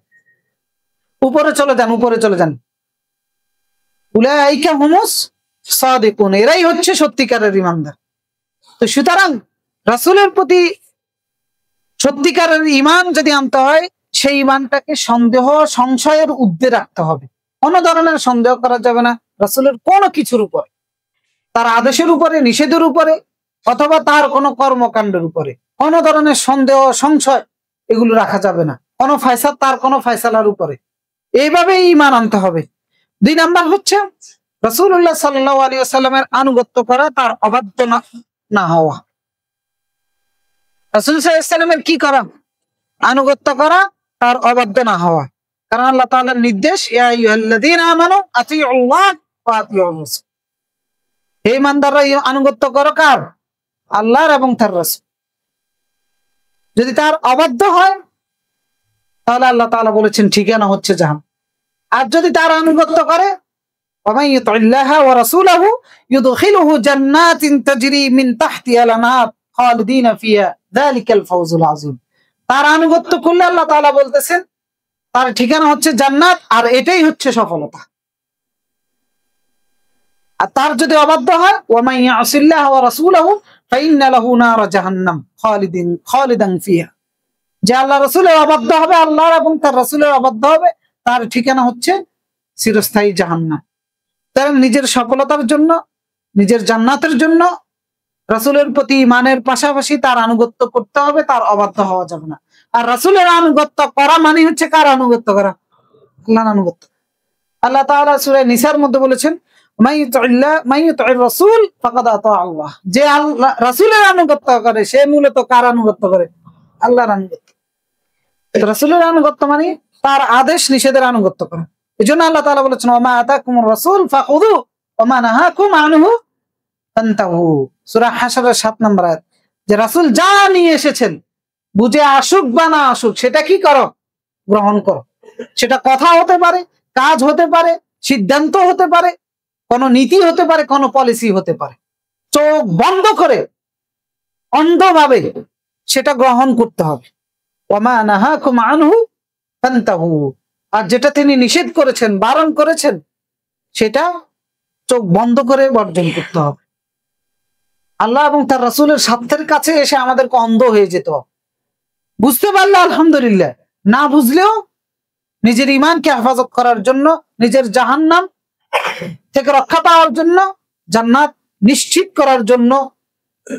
উপরে চলে যান, উপরে চলে যান। উলাইকা হুমুস সাদিকুন, এরাই হচ্ছে সত্যিকারের ইমানদার। তো সুতরাং রাসূলের প্রতি সত্যিকারের ইমান যদি আনতে হয়, সেই ইমানটাকে সন্দেহ সংশয়ের ঊর্ধ্বে রাখতে হবে। কোনো ধরনের সন্দেহ করা যাবে না রাসূলের কোনো কিছুর উপর, তার আদেশের উপরে, নিষেধের উপরে, অথবা তার কোনো কর্মকাণ্ডের উপরে কোনো ধরনের সন্দেহ সংশয় এগুলো রাখা যাবে না। কোনো ফয়সালা, তার কোনো ফয়সালার উপরে এইভাবেই ইমান আনতে হবে। 2 নাম্বার হচ্ছে রাসূলুল্লাহ সাল্লাল্লাহু আলাইহি ওয়াসাল্লামের আনুগত্য করা, তার অবাধ্য না হওয়া। রাসূল সাল্লাল্লাহু আলাইহি ওয়াসাল্লামের কি করা? আনুগত্য করা, তার অবাধ্য না হওয়া। কারণ আল্লাহ তাআলার নির্দেশ, ইয়া আইয়ুহাল্লাযীনা আমানু আতিউল্লাহ ওয়া আতিউর রাসূল, হে ইমানদাররা আনুগত্য করো কার? আল্লাহর এবং তার রাসূল। যদি তার অবাধ্য হয় তাহলে আল্লাহ তাআলা বলেছেন ঠিকানা হচ্ছে জাহান্নাম। আর যদি তার আনুগত্য করে, ওয়া ইউতিল্লাহা ওয়া রাসূলাহু ইউদখিলুহু জান্নাতিন তাজরি মিন তাহতিহা আল-আনহার খালিদিনা ফিহা যালিকাল ফাওজুল আযীম। তার আনুগত্য করলে আল্লাহ তাআলা বলতেছেন তার ঠিকানা হচ্ছে জান্নাত, আর এটাই হচ্ছে সফলতা। আর তার যদি অবাধ্য হয়, ওয়া মান ইয়াসিল্লাহ ওয়া রাসূলাহু ফাইন্না লাহু নার জাহান্নাম খালিদান ফিহা, যে আল্লাহ রাসূলের অবাধ্য হবে, আল্লাহ এবং তার রাসূলের অবাধ্য হবে, তার ঠিকানা হচ্ছে চিরস্থায়ী জাহান্নাম। তার নিজের সফলতার জন্য, নিজের জান্নাতের জন্য রাসূলের প্রতি ঈমানের পাশাপাশি তার আনুগত্য করতে হবে, তার অবাধ্য হওয়া যাবে না। আর রাসূলের আনুগত্য করা মানে হচ্ছে কার আনুগত্য করা? আল্লাহর আনুগত্য। আল্লাহ তাআলা সূরা নিসার মধ্যে বলেছেন, মাইয়ুতির রাসূল ফাকাদ আতা আল্লাহ, যে আল্লাহ রাসূলের আনুগত্য করে সে মূলত কার আনুগত্য করে? আল্লাহর আনুগত্য। রাসূলের আনুগত্য মানে তার আদেশ নিষেধের আনুগত্য করা। এজন্য আল্লাহ তাআলা বলেছেন, ওয়া মা আতাকুমুর রাসূল ফাখুযু ওয়া মা নাহাকুম আনহু ফান্তাহু, সূরা হাশরের 7 নম্বর আয়াত, যে রাসূল যা নিয়ে এসেছেন, বুঝে আসুক বা না আসুক, সেটা কি করো? গ্রহণ করো। সেটা কথা হতে পারে, কাজ হতে পারে, সিদ্ধান্ত হতে পারে, কোন নীতি হতে পারে, কোন পলিসি হতে পারে। চোখ বন্ধ করে অন্ধভাবে সেটা গ্রহণ করতে হবে। ওয়া মা নাহাকুম আনহু ফান্তাহু, আর যেটা তিনি নিষেধ করেছেন, বারণ করেছেন, সেটা চোখ বন্ধ করে বর্জন করতে হবে। আল্লাহ এবং তার রাসূলের স্বার্থের কাছে এসে আমাদেরকে অন্ধ হয়ে যেতে হবে। বুঝতে পারলে আলহামদুলিল্লাহ, না বুঝলেও নিজের ঈমানকে হেফাজত করার জন্য, নিজের জাহান্নাম থেকে রক্ষা পাওয়ার জন্য, জান্নাত নিশ্চিত করার জন্য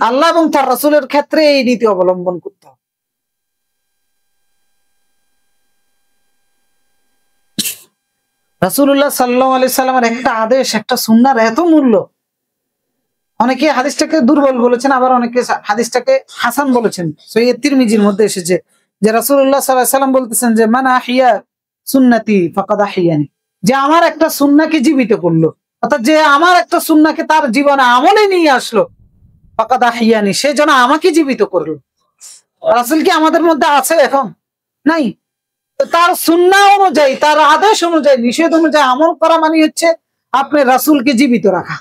আল্লাহ এবং তার রাসূলের ক্ষেত্রে এই নীতি অবলম্বন করতে হবে। রাসূলুল্লাহ সাল্লাল্লাহু আলাইহি সাল্লামের একটা আদেশ, একটা সুন্নাহর এত মূল্য। অনেকে হাদিসটাকে দুর্বল বলেছেন, আবার অনেকে হাদিসটাকে হাসান বলেছেন। সহিহ তিরমিজির মধ্যে এসেছে যে রাসূলুল্লাহ সাল্লাল্লাহু আলাইহি সাল্লাম বলতেছেন যে মান আহিয়া সুন্নতি ফাকাদ আহিয়ানি, যে আমার একটা সুন্নাহকে জীবিত করলো, অর্থাৎ যে আমার একটা সুন্নাহকে তার জীবনে আমলে নিয়ে আসলো, ফাকাদ আহিয়ানি, সে যেন আমাকে জীবিত করলো। রাসূল কি আমাদের মধ্যে আছে? এখন নাই। তার সুন্নাহ অনুযায়ী, তার আদেশ অনুযায়ী, নিষেধ অনুযায়ী আমল করা মানে হচ্ছে আপনি রাসূলকে জীবিত রাখা।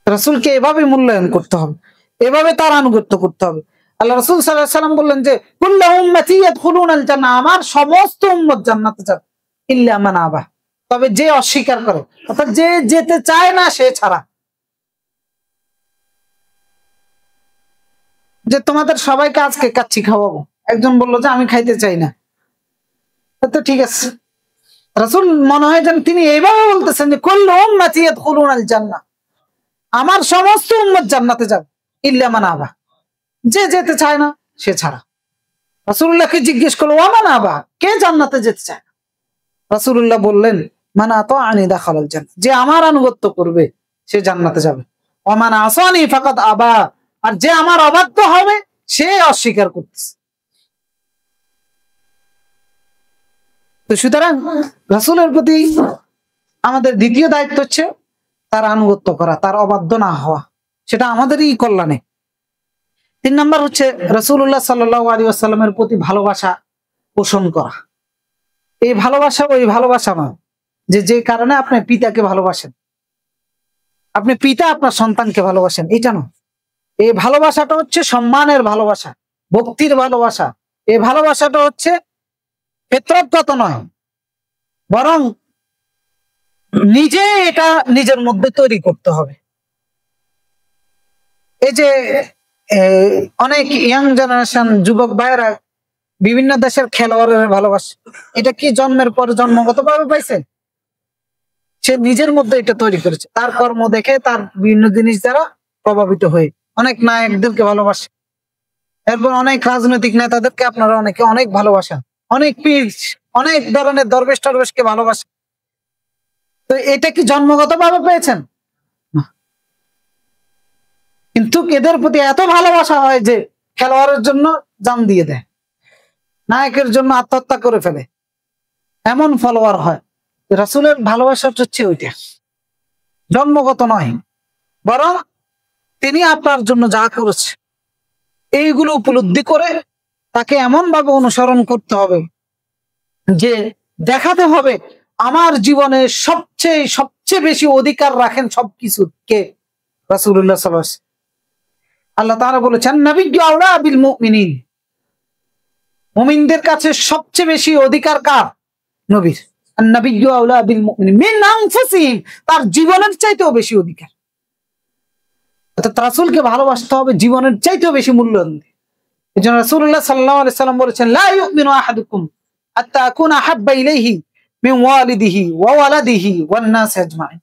রাসূলকে এভাবে মূল্যায়ন করতে হবে, এভাবে তার আনুগত্য করতে হবে। আল্লাহ রাসূল সাল্লাল্লাহু আলাইহি সাল্লাম বললেন যে কুল্লু উম্মতি ইয়াদখুলুনাল জান্নাহ, আমার সমস্ত উম্মত জান্নাতে যাবে, ইল্লা মান আবা, তবে যে অস্বীকার করে, অর্থাৎ যে যেতে চায় না সে ছাড়া। যে তোমাদের সবাইকে আজকে কাচ্চি খাওয়াবো, একজন বললো যে আমি খাইতে চাই না, তো ঠিক আছে। রাসূল মনে হয় যেন তিনি এইভাবে বলতেছেন যে কুল্লু উম্মতি ইয়াদখুলুনাল জান্নাহ, আমার সমস্ত উম্মত জান্নাতে যাবে, ইল্লা মান আবা, যে যেতে চায় না সে ছাড়া। রাসূলুল্লাহকে জিজ্ঞেস করলো, ওয়া মান আবা, কে জান্নাতে যেতে চায় না? রাসূলুল্লাহ বললেন, মান আতাআনি দাখালাল জান্নাহ, যে আমার আনুগত্য করবে সে জান্নাতে যাবে। ওয়া মান আসানি ফাকাদ আবা, আর যে আমার অবাধ্য হবে সে অস্বীকার করতেছে। তো সুতরাং রাসূলের প্রতি আমাদের দ্বিতীয় দায়িত্ব হচ্ছে তার আনুগত্য করা, তার অবাধ্য না হওয়া, সেটা আমাদেরই কল্যাণে। 3 নাম্বার হচ্ছে রাসূলুল্লাহ সাল্লাল্লাহু আলাইহি ওয়াসাল্লামের প্রতি ভালোবাসা পোষণ করা। এই ভালোবাসা ওই ভালোবাসা নয় যে যে কারণে আপনি পিতাকে ভালোবাসেন, আপনি পিতা আপনার সন্তানকে ভালোবাসেন, এটা নয়। এই ভালোবাসাটা হচ্ছে সম্মানের ভালোবাসা, ভক্তির ভালোবাসা। এই ভালোবাসাটা হচ্ছে ফিতরতগত নয়, বরং নিজে এটা নিজের মধ্যে তৈরি করতে হবে। এই যে অনেক ইয়াং জেনারেশন যুবক ভাইয়েরা বিভিন্ন দেশের খেলোয়াড়ের ভালোবাসে, এটা কি জন্মের পর জন্মগত ভাবে পাইছে? সে নিজের মধ্যে এটা তৈরি করেছে, তার কর্ম দেখে, তার বিভিন্ন জিনিস দ্বারা প্রভাবিত হয়ে। অনেক নায়কদেরকে ভালোবাসে, এরপর অনেক রাজনৈতিক নেতাদেরকে আপনারা অনেকে অনেক ভালোবাসেন, অনেক পীর, অনেক ধরনের দরবেশ টরবেশকে ভালোবাসেন। তো এটা কি জন্মগত ভাবে পেয়েছেন? না। কিন্তু এদের প্রতি এত ভালোবাসা হয় যে খেলোয়াড়ের জন্য জান দিয়ে দেয়, নায়কের জন্য আত্মহত্যা করে ফেলে, এমন ফলোয়ার হয়। রাসূলের ভালোবাসাটা হচ্ছে ওইটা, জন্মগত নয়, বরং তিনি আপনার জন্য যা করেছে এইগুলো উপলব্ধি করে তাকে এমন ভাবে অনুসরণ করতে হবে যে দেখাতে হবে আমার জীবনে সবচেয়ে বেশি অধিকার রাখেন সবকিছু কে? রাসূলুল্লাহ সাল্লাল্লাহু আলাইহি ওয়াসাল্লাম। আল্লাহ তাআলা বলেছেন, নবিয়্যু আওলা বিল মুমিনিন, মুমিনদের কাছে সবচেয়ে বেশি অধিকার কার? নবীর। নবিয়্যু আওলা বিল মুমিনিন মিন আনফুসিহিম, তার জীবনের চাইতেও বেশি অধিকার। অর্থাৎ রাসূলকে ভালোবাসতে হবে জীবনের চাইতেও বেশি মূল্যায়ন দিয়ে। এজন্য রাসূলুল্লাহ সাল্লাল্লাহু আলাইহি ওয়াসাল্লাম বলেছেন, লা ইউমিনু আহাদুকুম হাত্তা আকুনা হাব্বা ইলাইহি মিন ওয়ালিদিহি ওয়া ওয়ালাদিহি ওয়ান নাস আজমাইন।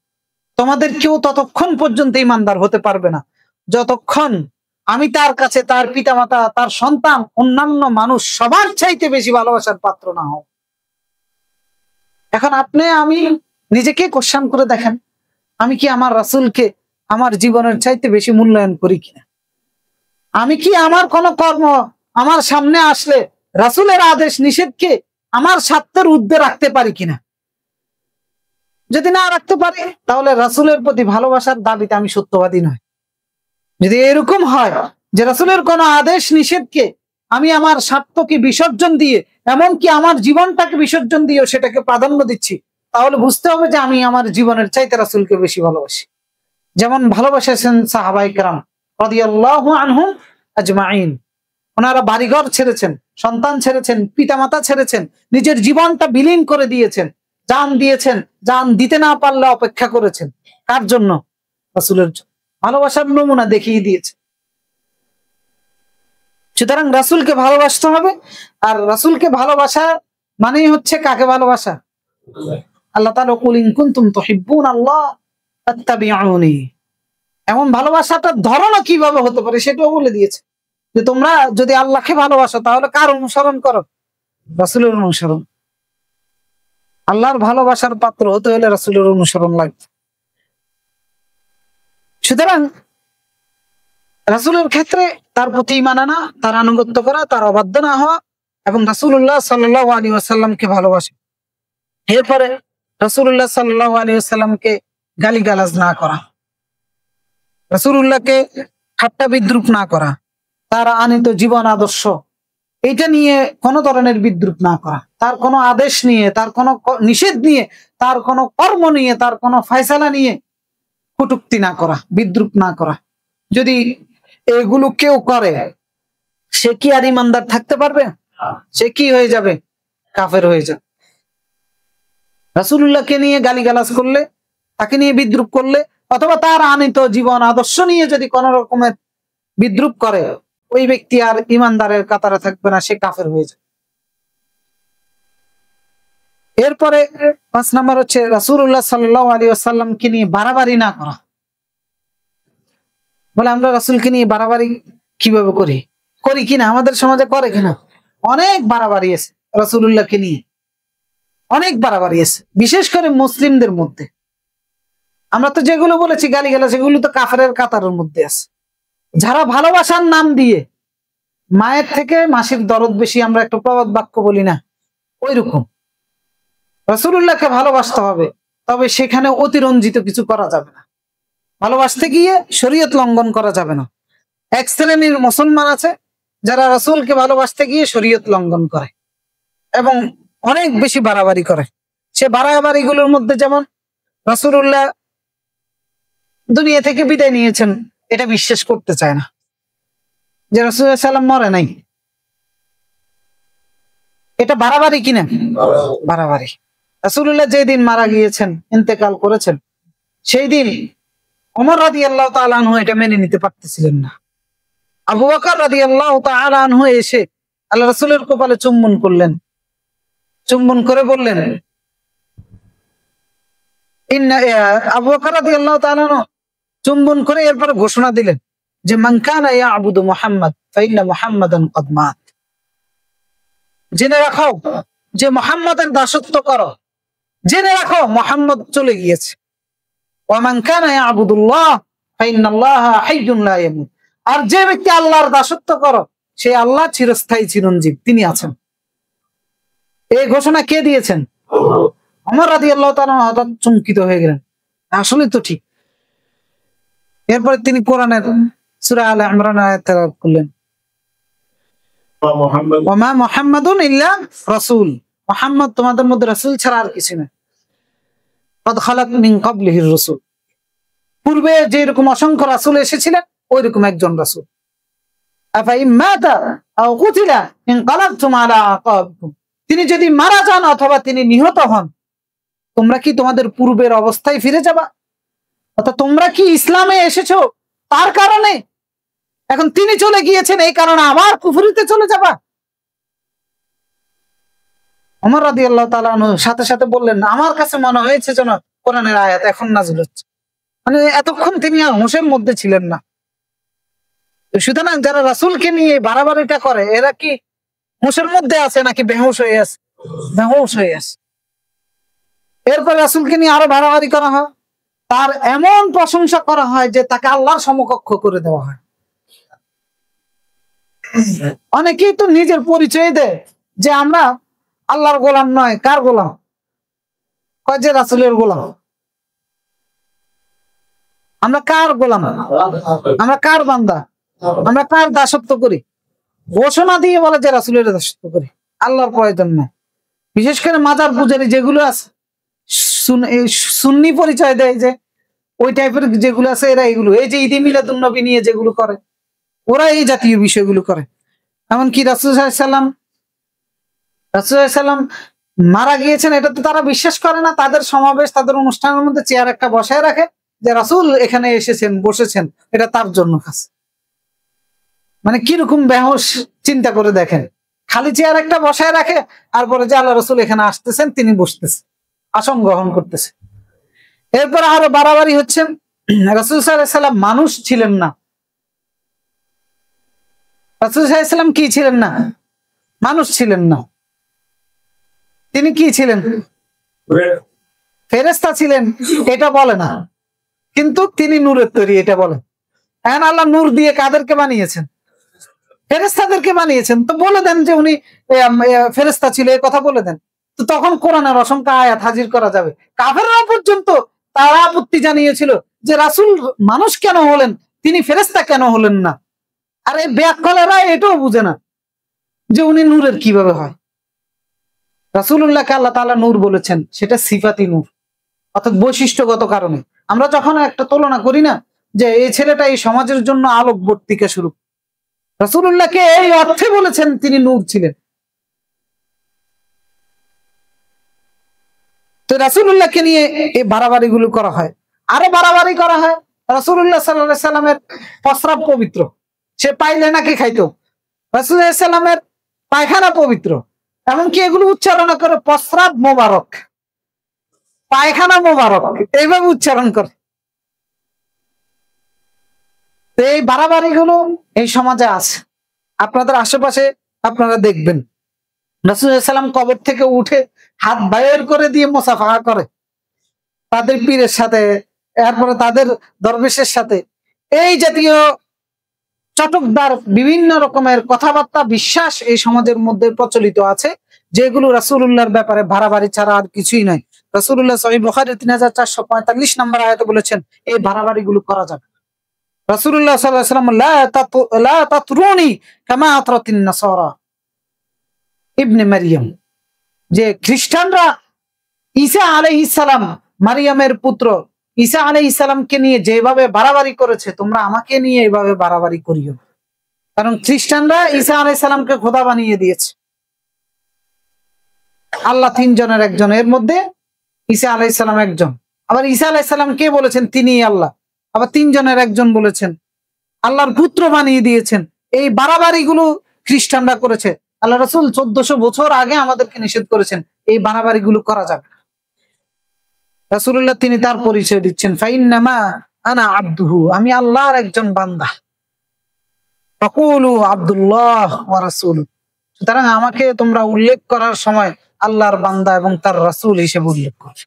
তোমাদের কেউ ততক্ষণ পর্যন্ত ঈমানদার হতে পারবে না যতক্ষণ আমি তার কাছে, তার পিতামাতা, তার সন্তান, অন্যান্য মানুষ সবার চাইতে বেশি ভালোবাসার পাত্র না হও। এখন আপনি আমি নিজেকে কোশ্চেন করে দেখেন, আমি কি আমার রাসূলকে আমার জীবনের চাইতে বেশি মূল্যায়ন করি কিনা? আমি কি আমার কোন কর্ম আমার সামনে আসলে রাসূলের আদেশ নিষেধকে আমার স্বার্থের ঊর্ধ্বে রাখতে পারি কিনা? যদি না রাখতে পারি তাহলে রাসূলের প্রতি ভালোবাসার দাবিতে আমি সত্যবাদী নয়। যদি এরকম হয় যে রাসূলের কোন আদেশ নিষেধকে আমি আমার স্বার্থকে বিসর্জন দিয়ে, এমনকি আমার জীবনটাকে বিসর্জন দিয়েও সেটাকে প্রাধান্য দিচ্ছি, তাহলে বুঝতে হবে যে আমি আমার জীবনের চাইতে রাসূলকে বেশি ভালোবাসি। যেমন ভালোবাসেছেন সাহাবায়ে কেরাম রাদিয়াল্লাহু আনহুম আজমাইন। ওনারা বাড়িঘর ছেড়েছেন, সন্তান ছেড়েছেন, পিতামাতা ছেড়েছেন, নিজের জীবনটা বিলীন করে দিয়েছেন, জান দিয়েছেন, জান দিতে না পারলে অপেক্ষা করেছেন। কার জন্য? রাসূলের জন্য। ভালোবাসার নমুনা দেখিয়ে দিয়েছে। সুতরাং রাসূলকে ভালোবাসতে হবে। আর রাসূলকে ভালোবাসা মানেই হচ্ছে কাকে ভালোবাসা? আল্লাহ তাআলা কুল ইন কুনতুম তুহিব্বুনাল্লাহ ফাত্তাবিউনি, এমন ভালোবাসাটার ধরনও কিভাবে হতে পারে সেটাও বলে দিয়েছে, যে তোমরা যদি আল্লাহকে ভালোবাসো তাহলে কার অনুসরণ করো? রাসূলের অনুসরণ। আল্লাহর ভালোবাসার পাত্র হতে হলে রাসূলের অনুসরণ লাগবে। সুতরাং রাসূলের ক্ষেত্রে তার প্রতি ঈমান আনা, তার আনুগত্য করা, তার অবাধ্য না হওয়া এবং রাসূলুল্লাহ সাল্লাল্লাহু আলাইহি ওয়াসাল্লামকে ভালোবাসা। এরপরে রাসূলুল্লাহ সাল্লাল্লাহু আলাইহি ওয়াসাল্লামকে গালিগালাজ না করা, রাসূলুল্লাহকে ঠাট্টা বিদ্রুপ না করা, তার আনিত জীবন আদর্শ এটা নিয়ে কোন ধরনের বিদ্রুপ না করা, তার কোনো আদেশ নিয়ে, তার কোনো নিষেধ নিয়ে, তার কোনো কর্ম নিয়ে, তার কোনো ফয়সালা নিয়ে কটূক্তি না করা, বিদ্রুপ না করা। যদি এগুলো কেউ করে সে কি আর ঈমানদার থাকতে পারবে? সে কি হয়ে যাবে? কাফের হয়ে যাবে। রাসূলুল্লাহকে নিয়ে গালিগালাজ করলে, তাকে নিয়ে বিদ্রুপ করলে, অথবা তার আনিত জীবন আদর্শ নিয়ে যদি কোন রকমের বিদ্রুপ করে, ওই ব্যক্তি আর ঈমানদারের কাতারে থাকবে না, সে কাফের হয়ে যাবে। এরপরে ৫ নাম্বার হচ্ছে রাসূলুল্লাহ সাল্লাল্লাহু আলাইহি ওয়াসাল্লামকে নিয়ে বাড়াবাড়ি না করা। বলে আমরা রাসূলকে নিয়ে বাড়াবাড়ি কিভাবে করি কিনা, আমাদের সমাজে করে কিনা? অনেক বাড়াবাড়ি আছে রাসূলুল্লাহকে নিয়ে, অনেক বাড়াবাড়ি আছে, বিশেষ করে মুসলিমদের মধ্যে। আমরা তো যেগুলো বলেছি গালিগালাজ, সেগুলো তো কাফেরের কাতারের মধ্যে আছে। যারা ভালোবাসার নাম দিয়ে মায়ের থেকে মাসির দরদ বেশি, আমরা একটা প্রবাদ বাক্য বলি না, ওই রকম রাসূলুল্লাহকে ভালোবাসতে হবে, তবে সেখানে অতিরঞ্জিত কিছু করা যাবে না। ভালোবাসতে গিয়ে শরীয়ত লঙ্ঘন করা যাবে না। এক শ্রেণীর মুসলমান আছে যারা রাসূলকে ভালোবাসতে গিয়ে শরীয়ত লঙ্ঘন করে এবং অনেক বেশি বাড়াবাড়ি করে। সে বাড়াবাড়ি গুলোর মধ্যে যেমন রাসূলুল্লাহ দুনিয়া থেকে বিদায় নিয়েছেন এটা বিশ্বাস করতে চায় না, যে রাসূলুল্লাহ সাল্লাম মরে নাই, এটা বাড়াবাড়ি কিনা? বাড়াবাড়ি। রাসূলুল্লাহ যেদিন মারা গিয়েছেন, ইন্তেকাল করেছেন, সেই দিন ওমর রাদিয়াল্লাহু তাআলা আনহু এটা মেনে নিতে পারতেছিলেন না। আবু বকর রাদিয়াল্লাহু তাআলা আনহু এসে আল্লাহ রাসূলের কপালে চুম্বন করলেন, চুম্বন করে বললেন আবু বকর রাদিয়াল্লাহু তাআলা আনহু চুম্বন করে এরপর ঘোষণা দিলেন যে মান কানা ইয়াবুদু মুহাম্মাদ ফাইন্না মুহাম্মাদান ক্বাদ মাত। জেনে রাখো যে মুহাম্মাদের দাসত্ব করো, জেনে রাখো মুহাম্মদ চলে গিয়েছে। ওয়া মান কানা ইয়াবুদুল্লাহ ফাইন্নাল্লাহা হাইয়্যুন লা ইয়ামুত। আর যে ব্যক্তি আল্লাহর দাসত্ব করো, সে আল্লাহ চিরস্থায়ী চিরঞ্জীব, তিনি আছেন। এই ঘোষণা কে দিয়েছেন? ওমর রাদিয়াল্লাহু তাআলা হঠাৎ চমকিত হয়ে গেলেন, আসলে তো ঠিক। এরপরে তিনি কোরআনের সূরা আলে ইমরান আয়াত তেলাওয়াত করলেন, ওয়া মা মুহাম্মাদুন ইল্লা রাসূল। মুহাম্মদ তোমাদের মধ্যে রাসূল ছাড়া আর কিছু না। কদ খালাত মিন ক্বাবলিহির রাসূল। পূর্বে যেরকম অসংখ্য রাসূল এসেছিলেন, ওইরকম একজন রাসূল। আফা ইম্মাতা আও কুতিলা ইনকালাবতুম আলা আকাবিকুম। তিনি যদি মারা যান অথবা তিনি নিহত হন, তোমরা কি তোমাদের পূর্বের অবস্থায় ফিরে যাবা? অর্থাৎ তোমরা কি ইসলামে এসেছো তার কারণে, এখন তিনি চলে গিয়েছেন এই কারণে আবার কুফরিতে চলে যাবা? ওমর রাদিয়াল্লাহু তাআলা আনহু সাথে সাথে বললেন, আমার কাছে মনে হয়েছে যেন কোরআনের আয়াত এখন নাযিল হচ্ছে। মানে এতক্ষণ তিনি আর হোশের মধ্যে ছিলেন না। সুতরাং যারা রাসূলকে নিয়ে বাড়াবাড়িটা করে, এরা কি হোশের মধ্যে আছে নাকি বেহুশ হয়ে আছে? বেহুশ হয়ে আছে। এরপর রাসূলকে নিয়ে আরো বাড়াবাড়ি করা হয়, তার এমন প্রশংসা করা হয় যে তাকে আল্লাহর সমকক্ষ করে দেওয়া হয়। অনেকেই তো নিজের পরিচয় দেয় যে আমরা আল্লাহর গোলাম নয়, কার গোলাম? কয় যে রাসূলের গোলাম। আমরা কার গোলাম? আমরা কার বান্দা? আমরা কার দাসত্ব করি? ঘোষণা দিয়ে বলে যে রাসূলের দাসত্ব করি, আল্লাহর প্রয়োজন নাই। বিশেষ করে মাজার পূজারী যেগুলো আছে, সুন্নি পরিচয় দেয় যে ওই টাইপের যেগুলো আছে, এরা এগুলো, এই যে ঈদে মিলাদুন নবী নিয়ে যেগুলো করে, ওরা এই জাতীয় বিষয়গুলো করে। এমনকি রাসূল সাল্লাল্লাহু আলাইহি সাল্লাম মারা গিয়েছেন, এটা তো তারা বিশ্বাস করে না। তাদের সমাবেশ, তাদের অনুষ্ঠানের মধ্যে চেয়ার একটা বসায় রাখে যে রাসূল এখানে এসেছেন, বসেছেন, এটা তার জন্য খাস। মানে কিরকম বেহুশ চিন্তা করে দেখেন, খালি চেয়ার একটা বসায় রাখে, আর পরে যে আল্লাহ রাসূল এখানে আসতেছেন, তিনি বসতেছেন, আসন গ্রহণ করতেছে। এরপর আরো বাড়াবাড়ি হচ্ছে, রাসূল সাল্লাল্লাহু আলাইহি সাল্লাম মানুষ ছিলেন না। রাসূল সাল্লাল্লাহু আলাইহি সাল্লাম কি ছিলেন না? মানুষ ছিলেন না। তিনি কি ছিলেন? ফেরেশতা ছিলেন, এটা বলে না, কিন্তু তিনি নূরের তৈরি, এটা বলে। এখন আল্লাহ নূর দিয়ে কাদেরকে বানিয়েছেন? ফেরেশতাদেরকে বানিয়েছেন। তো বলে দেন যে উনি ফেরেশতা ছিল, এই কথা বলে দেন। তো তখন কোরআনের অসংখ্য আয়াত হাজির করা যাবে। কাফেররা পর্যন্ত তারা আপত্তি জানিয়েছিল যে রাসূল মানুষ কেন হলেন, তিনি ফেরেশতা কেন হলেন না? আর এই ব্যাককলেরা এটাও বুঝে না যে উনি নূরের কিভাবে হয়। রাসূলুল্লাহকে আল্লাহ তাআলা নূর বলেছেন, সেটা সিফাতি নূর, অর্থাৎ বৈশিষ্ট্যগত কারণে। আমরা যখন একটা তুলনা করি না যে এই ছেলেটা এই সমাজের জন্য আলোকবর্তিকা স্বরূপ, রাসূলুল্লাহকে এই অর্থে বলেছেন তিনি নূর ছিলেন। তো রাসূলুল্লাহকে নিয়ে এই বাড়াবাড়ি গুলো করা হয়। আরো বাড়াবাড়ি করা হয়, রাসূলুল্লাহ সাল্লাল্লাহু আলাইহি সাল্লামের প্রস্রাব পবিত্র, সে পাইলে নাকি খাইতো। রাসূলুল্লাহ সাল্লাল্লাহু আলাইহি সাল্লামের পায়খানা পবিত্র, এমনকি এগুলো উচ্চারণ করে প্রস্রাব মোবারক, পায়খানা মোবারক, এইভাবে উচ্চারণ করে। এই বাড়াবাড়ি গুলো এই সমাজে আছে, আপনাদের আশেপাশে আপনারা দেখবেন। রাসূল সাল্লাল্লাহু আলাইহি সাল্লাম কবর থেকে উঠে হাত বাইর করে দিয়ে মুসাফাহা করে তাদের পীরের সাথে, এরপরে তাদের দরবেশের সাথে। এই জাতীয় চটকদার বিভিন্ন রকমের কথাবার্তা, বিশ্বাস এই সমাজের মধ্যে প্রচলিত আছে, যেগুলো রাসূলুল্লাহর ব্যাপারে বাড়াবাড়ি ছাড়া আর কিছুই নয়। রাসূলুল্লাহ সহিহ বুখারী 3445 নম্বর আয়াতে বলেছেন এই বাড়াবাড়ি গুলো করা যাবে। রাসূলুল্লাহ সাল্লাল্লাহু আলাইহি ওয়াসাল্লাম লা তাতরুনি কামা আতরাতিন নাসারা ইবনে মারইয়াম, যে খ্রিস্টানরা ঈসা আলাইহিস সালাম, মারিয়ামের পুত্র ঈসা আলাইহিস সালামকে নিয়ে যেভাবে বাড়াবাড়ি করেছে, তোমরা আমাকে নিয়ে এইভাবে বাড়াবাড়ি করিও। কারণ খ্রিস্টানরা ঈসা আলাইহিস সালামকে খোদা বানিয়ে দিয়েছে। আল্লাহ তিনজনের একজন, এর মধ্যে ঈসা আলাইহিস সালাম একজন। আবার ঈসা আলাইহিস সালাম কে বলেছেন তিনি আল্লাহ, আবার তিনজনের একজন বলেছেন, আল্লাহর পুত্র বানিয়ে দিয়েছেন। এই বাড়াবাড়ি গুলো খ্রিস্টানরা করেছে। আল্লাহ রাসূল 1400 বছর আগে আমাদেরকে নিষেধ করেছেন এই বাড়াবাড়ি গুলো করা যাবে না। রাসূলুল্লাহ তিনি তার পরিচয় দিচ্ছেন, ফাইন্নামা আনা আব্দুহু, আমি আল্লাহর একজন বান্দা। ফাকুলু আব্দুল্লাহ ওয়া রাসূলু, সুতরাং আমাকে তোমরা উল্লেখ করার সময় আল্লাহর বান্দা এবং তার রাসূল হিসেবে উল্লেখ করো।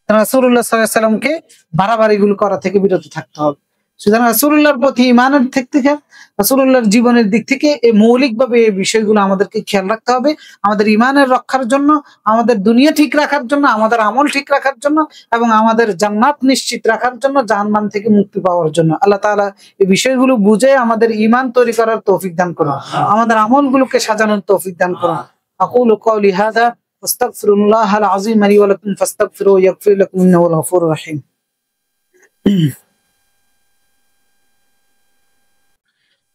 রাসূলুল্লাহ সাল্লাল্লাহু আলাইহি ওয়াসাল্লামকে বাড়াবাড়ি গুলো করা থেকে বিরত থাকতে হবে। সুতরাং রাসূলুল্লাহর প্রতি ঈমানের দিক থেকে, রাসূলুল্লাহর জীবনের দিক থেকে এই মৌলিকভাবে এই বিষয়গুলো আমাদেরকে খেয়াল রাখতে হবে, আমাদের ঈমানের রক্ষার জন্য, আমাদের দুনিয়া ঠিক রাখার জন্য, আমাদের আমল ঠিক রাখার জন্য এবং আমাদের জান্নাত নিশ্চিত রাখার জন্য, জাহান্নাম থেকে মুক্তি পাওয়ার জন্য। আল্লাহ তাআলা এই বিষয়গুলো বুঝে আমাদের ঈমান তৈরি করার তৌফিক দান করুন, আমাদের আমলগুলোকে সাজানোর তৌফিক দান করুন। আকুলু কওলি হাযা আস্তাগফিরুল্লাহাল আযীম লি ওয়া লাকুম ফাস্তাগফিরুহু ইয়াগফির লাকুম ইন্নাহু হুয়াল গফুরুর রহিম।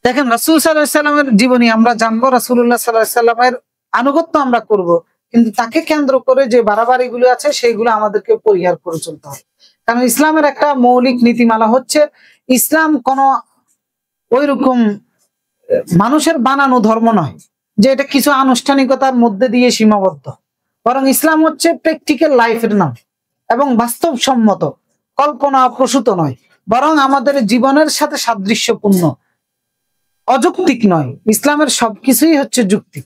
দেখেন রাসূল সাল্লাল্লাহু আলাইহি সাল্লামের জীবনী আমরা জানবো, রাসূলুল্লাহ সাল্লাল্লাহু আলাইহি সাল্লামের আনুগত্য আমরা করব, কিন্তু তাকে কেন্দ্র করে যে বাড়াবাড়িগুলো আছে সেইগুলো আমাদেরকে পরিহার করে চলতে হবে। কারণ ইসলামের একটা মৌলিক নীতিমালা হচ্ছে, ইসলাম কোনো ওইরকম মানুষের বানানো ধর্ম নয় যে এটা কিছু আনুষ্ঠানিকতার মধ্যে দিয়ে সীমাবদ্ধ, বরং ইসলাম হচ্ছে প্র্যাকটিক্যাল লাইফের নাম এবং বাস্তবসম্মত, কল্পনা প্রসূত নয়, বরং আমাদের জীবনের সাথে সাদৃশ্যপূর্ণ, অযৌক্তিক নয়। ইসলামের সবকিছুই হচ্ছে যৌক্তিক।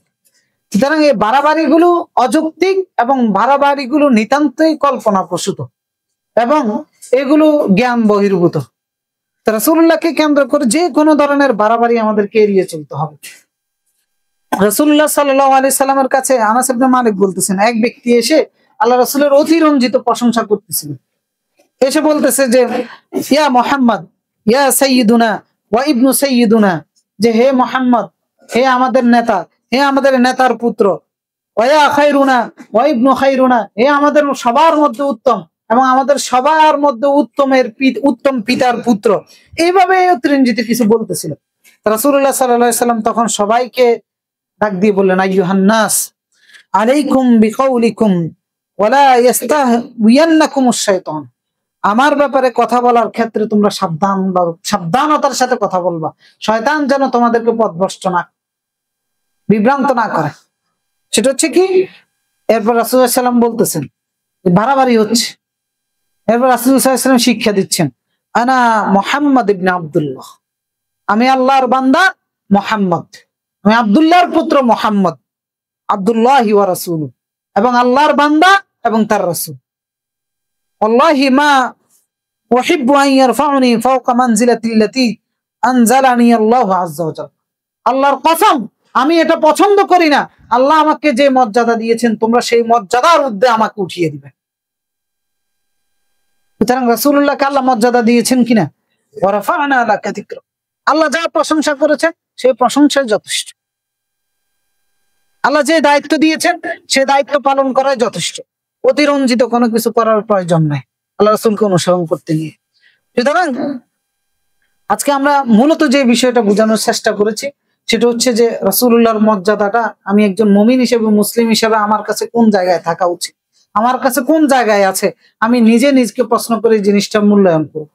সুতরাং এই বাড়াবাড়িগুলো অযৌক্তিক এবং বাড়াবাড়িগুলো নিতান্তই কল্পনা প্রসূত এবং এগুলো জ্ঞান বহির্ভূত। রাসূলুল্লাহকে কেন্দ্র করে যে কোনো ধরনের বাড়াবাড়ি আমাদেরকে এড়িয়ে চলতে হবে। রাসূলুল্লাহ সাল্লাল্লাহু আলাইহি সাল্লামের কাছে আনাস ইবনে মালিক বলতেছেন, এক ব্যক্তি এসে আল্লাহ রাসূলের অতিরঞ্জিত প্রশংসা করতেছিল। এসে বলতেছে যে ইয়া মুহাম্মদ, ইয়া সাইয়্যিদুনা ওয়া ইবনু সাইয়্যিদুনা, যে হে মুহাম্মদ, হে আমাদের নেতা, হে আমাদের নেতার পুত্র, ওয়া খায়রুনা ওয়া ইবনু খায়রুনা, হে আমাদের সবার মধ্যে উত্তম এবং আমাদের সবার মধ্যে উত্তম পিতার পুত্র। এইভাবে অতিরঞ্জিত কিছু বলতেছিল। রাসূলুল্লাহ সাল্লাল্লাহু আলাইহি সাল্লাম তখন সবাইকে ডাক দিয়ে বললেন, আইয়ুহান নাস আলাইকুম বিকাউলিকুম ওয়ালা ইস্তাহওয়ান্নাকুমুশ শাইতান, আমার ব্যাপারে কথা বলার ক্ষেত্রে তোমরা সাবধানতার সাথে কথা বলবা, শয়তান যেন তোমাদেরকে পথভ্রষ্ট না, বিভ্রান্ত না করে। সেটা হচ্ছে কি, এরপর রাসূলুল্লাহ সাল্লাল্লাহু আলাইহি সাল্লাম বলতেছেন বাড়াবাড়ি হচ্ছে। এরপর রাসূলুল্লাহ সাল্লাল্লাহু আলাইহি সাল্লাম শিক্ষা দিচ্ছেন, আনা মুহাম্মদ ইবনে আব্দুল্লাহ, আমি আল্লাহর বান্দা মুহাম্মদ, আমি আব্দুল্লাহর পুত্র মুহাম্মদ, আব্দুল্লাহি ওয়া রাসূলুহু, এবং আল্লাহর বান্দা এবং তার রাসূল। ওয়াল্লাহি মা উহিব্বু আন ইয়ারফাউনি ফাওকা মানজিলাতিল্লাতী আনজালানি আল্লাহু আযজা ওয়া জাল্লা, আল্লাহর কসম আমি এটা পছন্দ করি না আল্লাহ আমাকে যে মর্যাদা দিয়েছেন তোমরা সেই মর্যাদার ঊর্ধ্বে আমাকে উঠিয়ে দিবে। সুতরাং রাসূলুল্লাহকে আল্লাহ মর্যাদা দিয়েছেন কিনা, ওয়া রাফা'না লাকা যিকরা, আল্লাহ যা প্রশংসা করেছেন সেই প্রশংসাই যথেষ্ট। আল্লাহ যে দায়িত্ব দিয়েছেন সে দায়িত্ব পালন করাই যথেষ্ট, অতিরঞ্জিত কোনো কিছু করার প্রয়োজন নাই আল্লাহ রাসূলকে অনুসরণ করতে গিয়ে। সুতরাং আজকে আমরা মূলত যে বিষয়টা বোঝানোর চেষ্টা করেছি সেটা হচ্ছে যে রাসূলুল্লাহর মর্যাদাটা আমি একজন মুমিন হিসেবে, মুসলিম হিসেবে আমার কাছে কোন জায়গায় থাকা উচিত, আমার কাছে কোন জায়গায় আছে, আমি নিজে নিজকে প্রশ্ন করে জিনিসটা মূল্যায়ন করব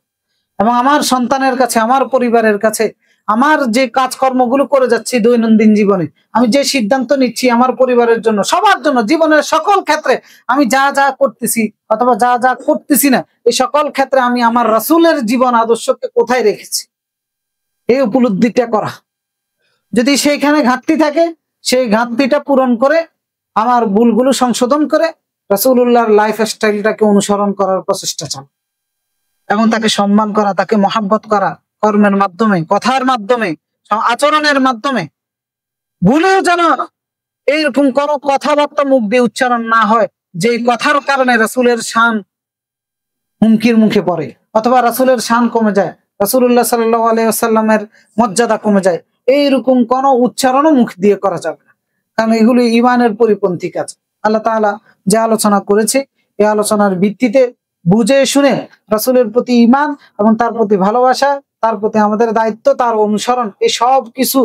এবং আমার সন্তানের কাছে, আমার পরিবারের কাছে, আমার যে কাজকর্মগুলো করে যাচ্ছি দৈনন্দিন জীবনে, আমি যে সিদ্ধান্ত নিচ্ছি আমার পরিবারের জন্য, সবার জন্য, জীবনের সকল ক্ষেত্রে আমি যা যা করতেছি অথবা যা যা করতেছি না, এই সকল ক্ষেত্রে আমি আমার রাসূলের জীবন আদর্শকে কোথায় রেখেছি এই উপলব্ধিটা করা। যদি সেইখানে ঘাটতি থাকে সেই ঘাটতিটা পূরণ করে আমার ভুলগুলো সংশোধন করে রাসূলুল্লাহর লাইফ স্টাইলটাকে অনুসরণ করার প্রচেষ্টা চালানো এবং তাকে সম্মান করা, তাকে মহাব্বত করা, কর্মের মাধ্যমে, কথার মাধ্যমে, আচরণের মাধ্যমে। ভুলেও যেন এইরকম কোনো কথাবার্তা মুখ দিয়ে উচ্চারণ না হয় যে কথার কারণে রাসূলের শান হুমকির মুখে পড়ে অথবা রাসূলের শান কমে যায়, রাসূলুল্লাহ সাল্লাল্লাহু আলাইহি ওয়াসাল্লামের মর্যাদা কমে যায়, এইরকম কোনো উচ্চারণও মুখ দিয়ে করা যাবে না, কারণ এগুলি ঈমানের পরিপন্থী কাজ। আল্লাহ তাআলা যে আলোচনা করেছে এই আলোচনার ভিত্তিতে বুঝে শুনে রাসূলের প্রতি ঈমান এবং তার প্রতি ভালোবাসা তার প্রতি আমাদের দায়িত্ব, তার অনুসরণ, এই সব কিছু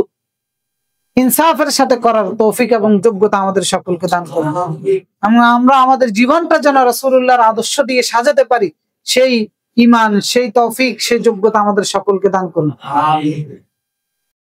ইনসাফের সাথে করার তৌফিক এবং যোগ্যতা আমাদের সকলকে দান করুন। আমরা আমাদের জীবনটা যেন রাসূলুল্লাহর আদর্শ দিয়ে সাজাতে পারি, সেই ঈমান, সেই তৌফিক, সেই যোগ্যতা আমাদের সকলকে দান করুন।